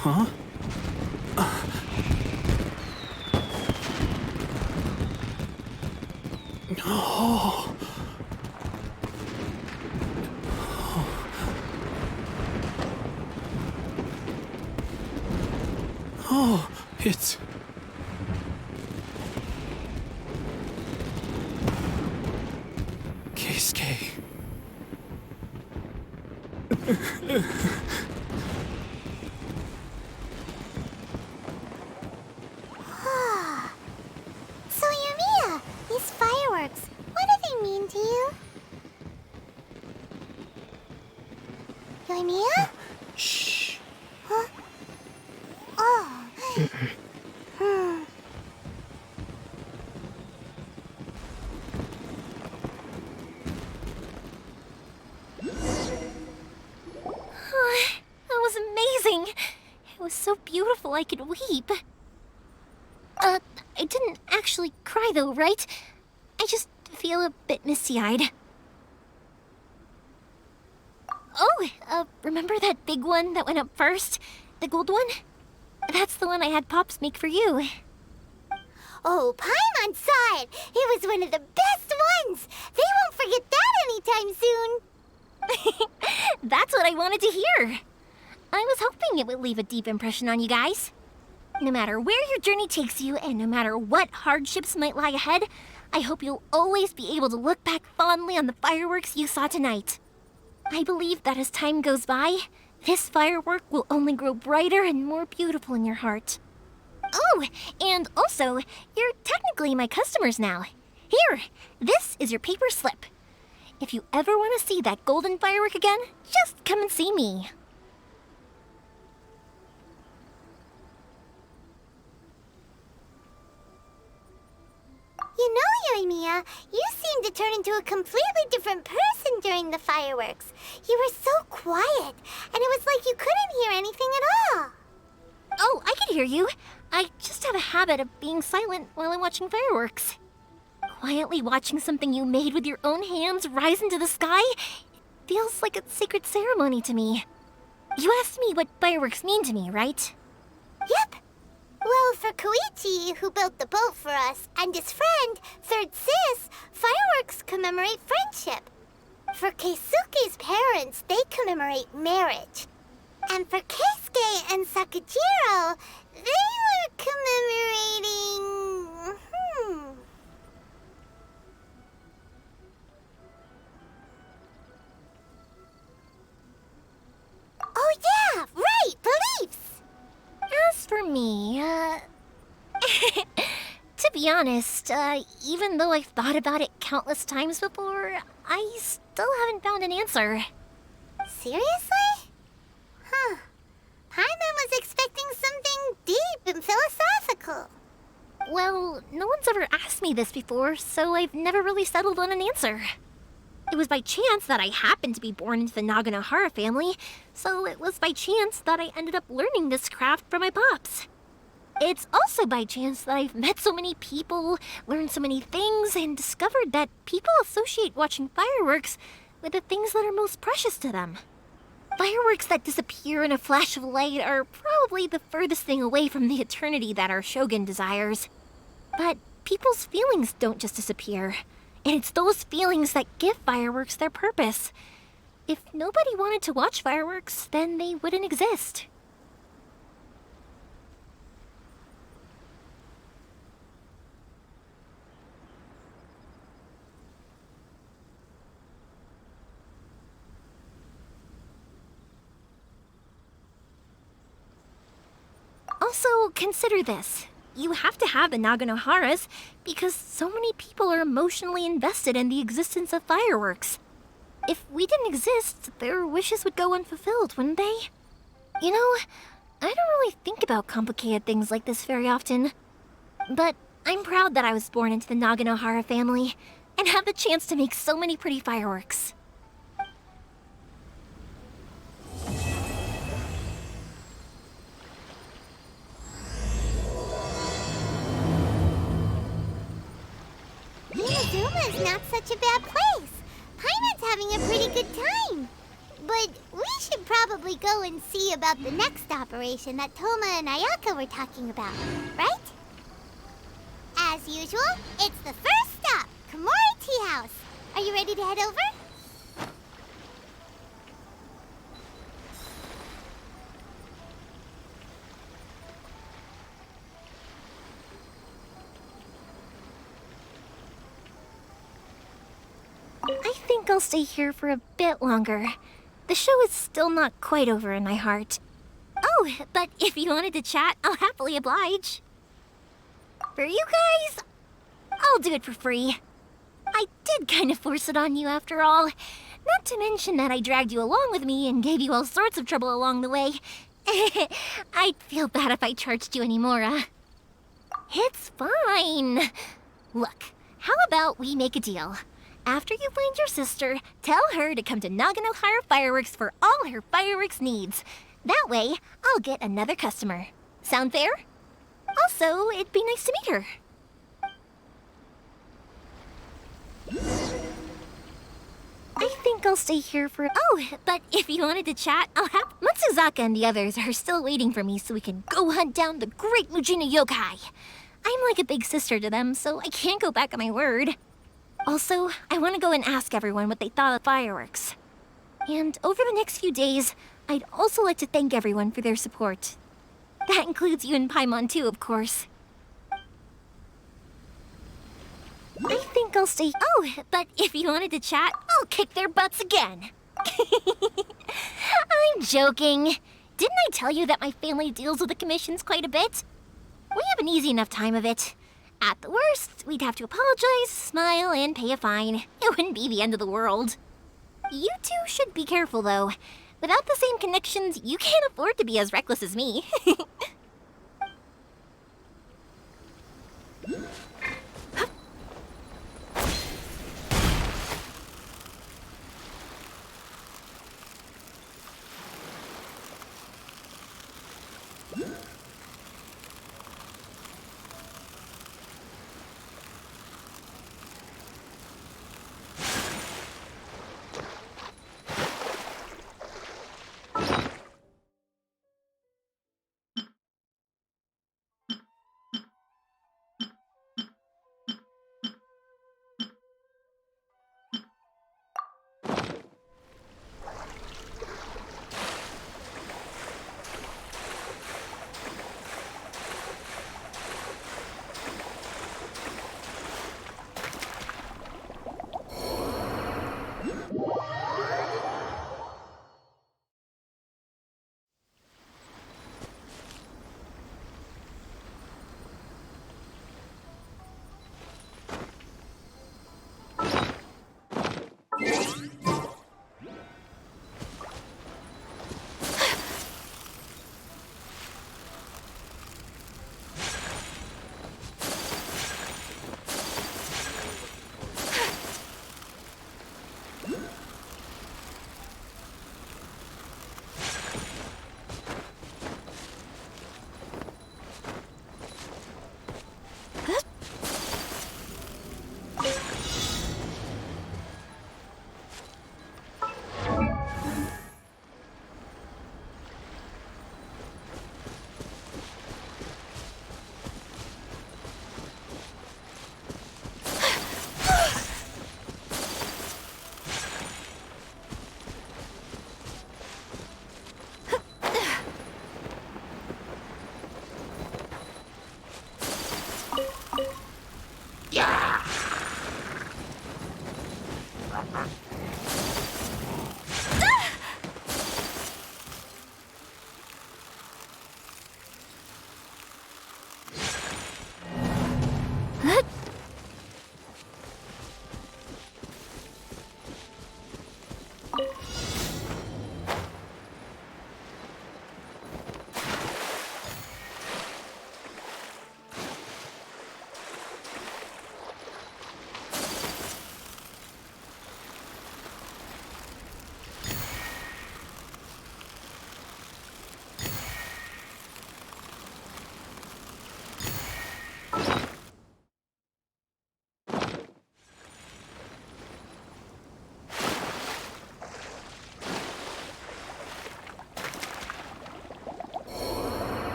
[SPEAKER 7] Huh? Oh. Oh, it's... Keisuke.
[SPEAKER 1] So, Yoimiya, these fireworks, what do they mean to you? Yoimiya?
[SPEAKER 7] Shh.
[SPEAKER 1] Huh? Oh. Hmm.
[SPEAKER 3] Oh, that was amazing. It was so beautiful I could weep. I didn't actually cry though, right? I just feel a bit misty-eyed. Oh, remember that big one that went up first? The gold one? That's the one I had Pops make for you.
[SPEAKER 1] Oh, Paimon saw it! It was one of the best ones! They won't forget that anytime soon!
[SPEAKER 3] That's what I wanted to hear. I was hoping it would leave a deep impression on you guys. No matter where your journey takes you, and no matter what hardships might lie ahead, I hope you'll always be able to look back fondly on the fireworks you saw tonight. I believe that as time goes by, this firework will only grow brighter and more beautiful in your heart. Oh, and also, you're technically my customers now. Here, this is your paper slip. If you ever want to see that golden firework again, just come and see me.
[SPEAKER 1] You know, Yoimiya, you seemed to turn into a completely different person during the fireworks. You were so quiet, and it was like you couldn't hear anything at all.
[SPEAKER 3] Oh, I can hear you. I just have a habit of being silent while I'm watching fireworks. Quietly watching something you made with your own hands rise into the sky feels like a sacred ceremony to me. You asked me what fireworks mean to me, right?
[SPEAKER 1] Yep. Well, for Koichi, who built the boat for us, and his friend, Third Sis, fireworks commemorate friendship. For Keisuke's parents, they commemorate marriage. And for Keisuke and Sakajiro, they were commemorating... Oh yeah, right, beliefs!
[SPEAKER 3] As for me, to be honest, even though I've thought about it countless times before, I still haven't found an answer.
[SPEAKER 1] Seriously? Huh. Paimon was expecting something deep and philosophical.
[SPEAKER 3] Well, no one's ever asked me this before, so I've never really settled on an answer. It was by chance that I happened to be born into the Naganohara family, so it was by chance that I ended up learning this craft from my pops. It's also by chance that I've met so many people, learned so many things, and discovered that people associate watching fireworks with the things that are most precious to them. Fireworks that disappear in a flash of light are probably the furthest thing away from the eternity that our shogun desires. But people's feelings don't just disappear. And it's those feelings that give fireworks their purpose. If nobody wanted to watch fireworks, then they wouldn't exist. Also, consider this. You have to have the Naganoharas because so many people are emotionally invested in the existence of fireworks. If we didn't exist, their wishes would go unfulfilled, wouldn't they? You know, I don't really think about complicated things like this very often. But I'm proud that I was born into the Naganohara family and have the chance to make so many pretty fireworks.
[SPEAKER 1] Inazuma's not such a bad place. Paimon's having a pretty good time. But we should probably go and see about the next operation that Toma and Ayaka were talking about, right? As usual, it's the first stop, Komori Tea House. Are you ready to head over?
[SPEAKER 3] I think I'll stay here for a bit longer. The show is still not quite over in my heart. Oh, but if you wanted to chat, I'll happily oblige. For you guys, I'll do it for free. I did kind of force it on you after all. Not to mention that I dragged you along with me and gave you all sorts of trouble along the way. I'd feel bad if I charged you anymore. It's fine. Look, how about we make a deal? After you find your sister, tell her to come to Naganohara Fireworks for all her fireworks needs. That way, I'll get another customer. Sound fair? Also, it'd be nice to meet her. I think I'll stay here for... Oh, but if you wanted to chat, I'll have... Matsuzaka and the others are still waiting for me so we can go hunt down the great Mujina yokai. I'm like a big sister to them, so I can't go back on my word. Also, I want to go and ask everyone what they thought of fireworks. And over the next few days, I'd also like to thank everyone for their support. That includes you and Paimon too, of course. I think I'll stay... Oh, but if you wanted to chat, I'll kick their butts again. I'm joking. Didn't I tell you that my family deals with the commissions quite a bit? We have an easy enough time of it. At the worst, we'd have to apologize, smile, and pay a fine. It wouldn't be the end of the world. You two should be careful, though. Without the same connections, you can't afford to be as reckless as me.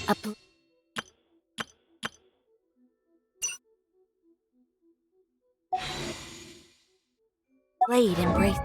[SPEAKER 5] A blade embrace.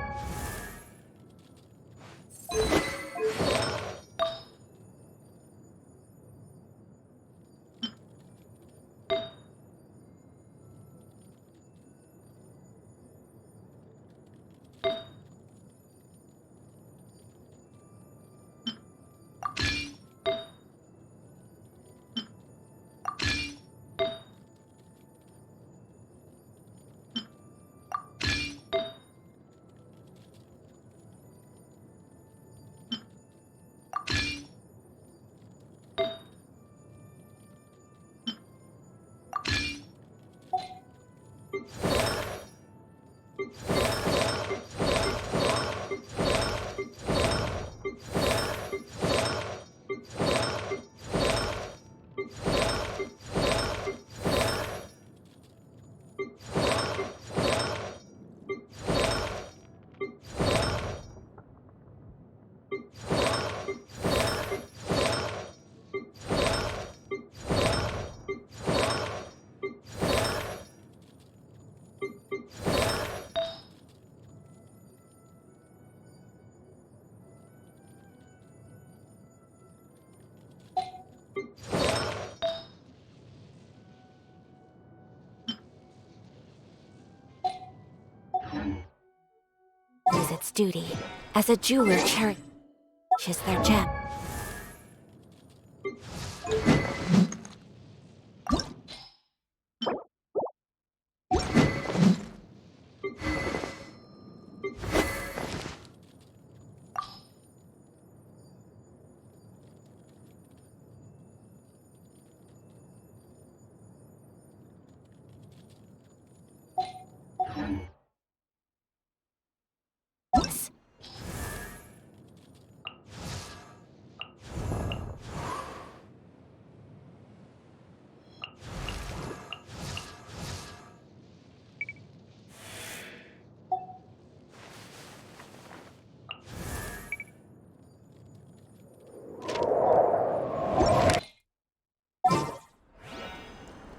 [SPEAKER 5] Is its duty as a jeweler cherishes their gem.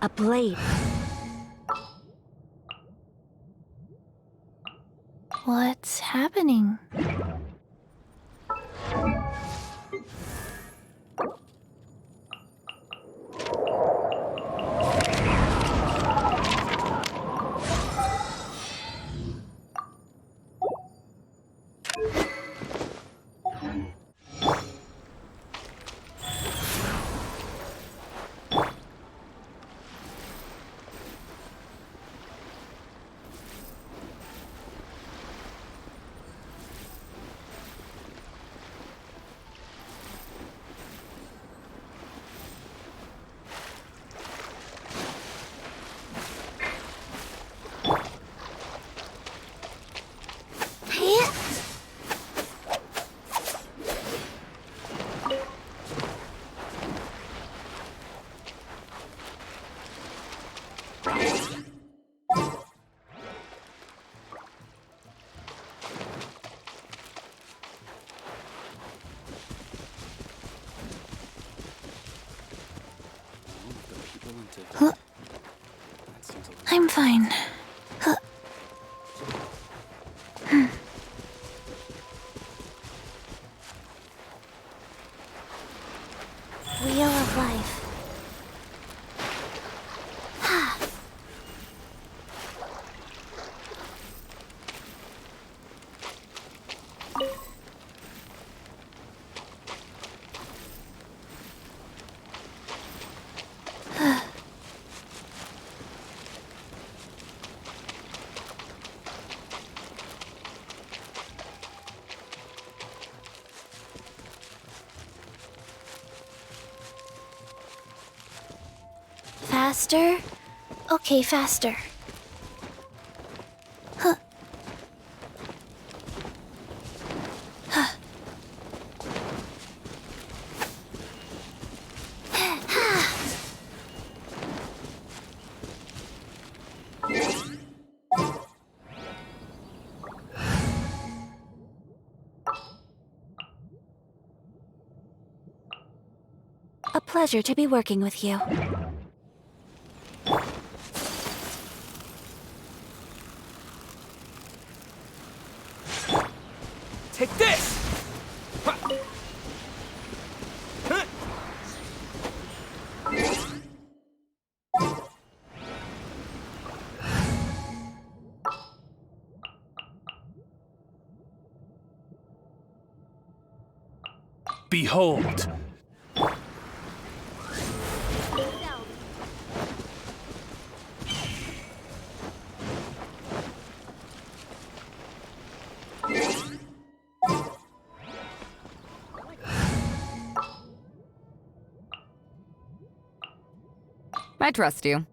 [SPEAKER 5] A blade.
[SPEAKER 1] What's happening? Huh. I'm fine. Huh.
[SPEAKER 4] Wheel of life.
[SPEAKER 1] Faster? Okay, faster. Huh. Huh.
[SPEAKER 5] A pleasure to be working with you.
[SPEAKER 18] Take this!
[SPEAKER 7] Behold!
[SPEAKER 19] I trust you.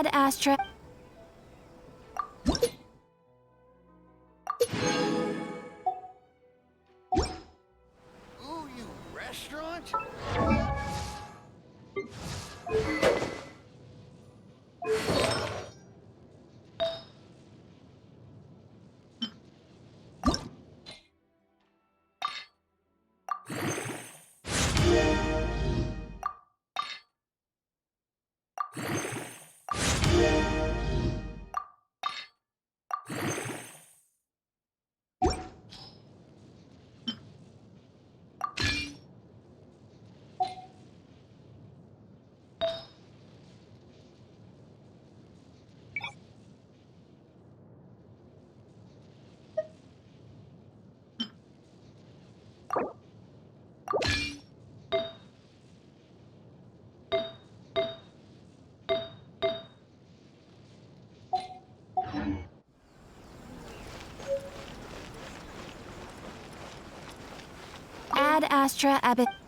[SPEAKER 5] Ad Astra.
[SPEAKER 6] Ooh, you restaurant?
[SPEAKER 5] Ad Astra Abbott.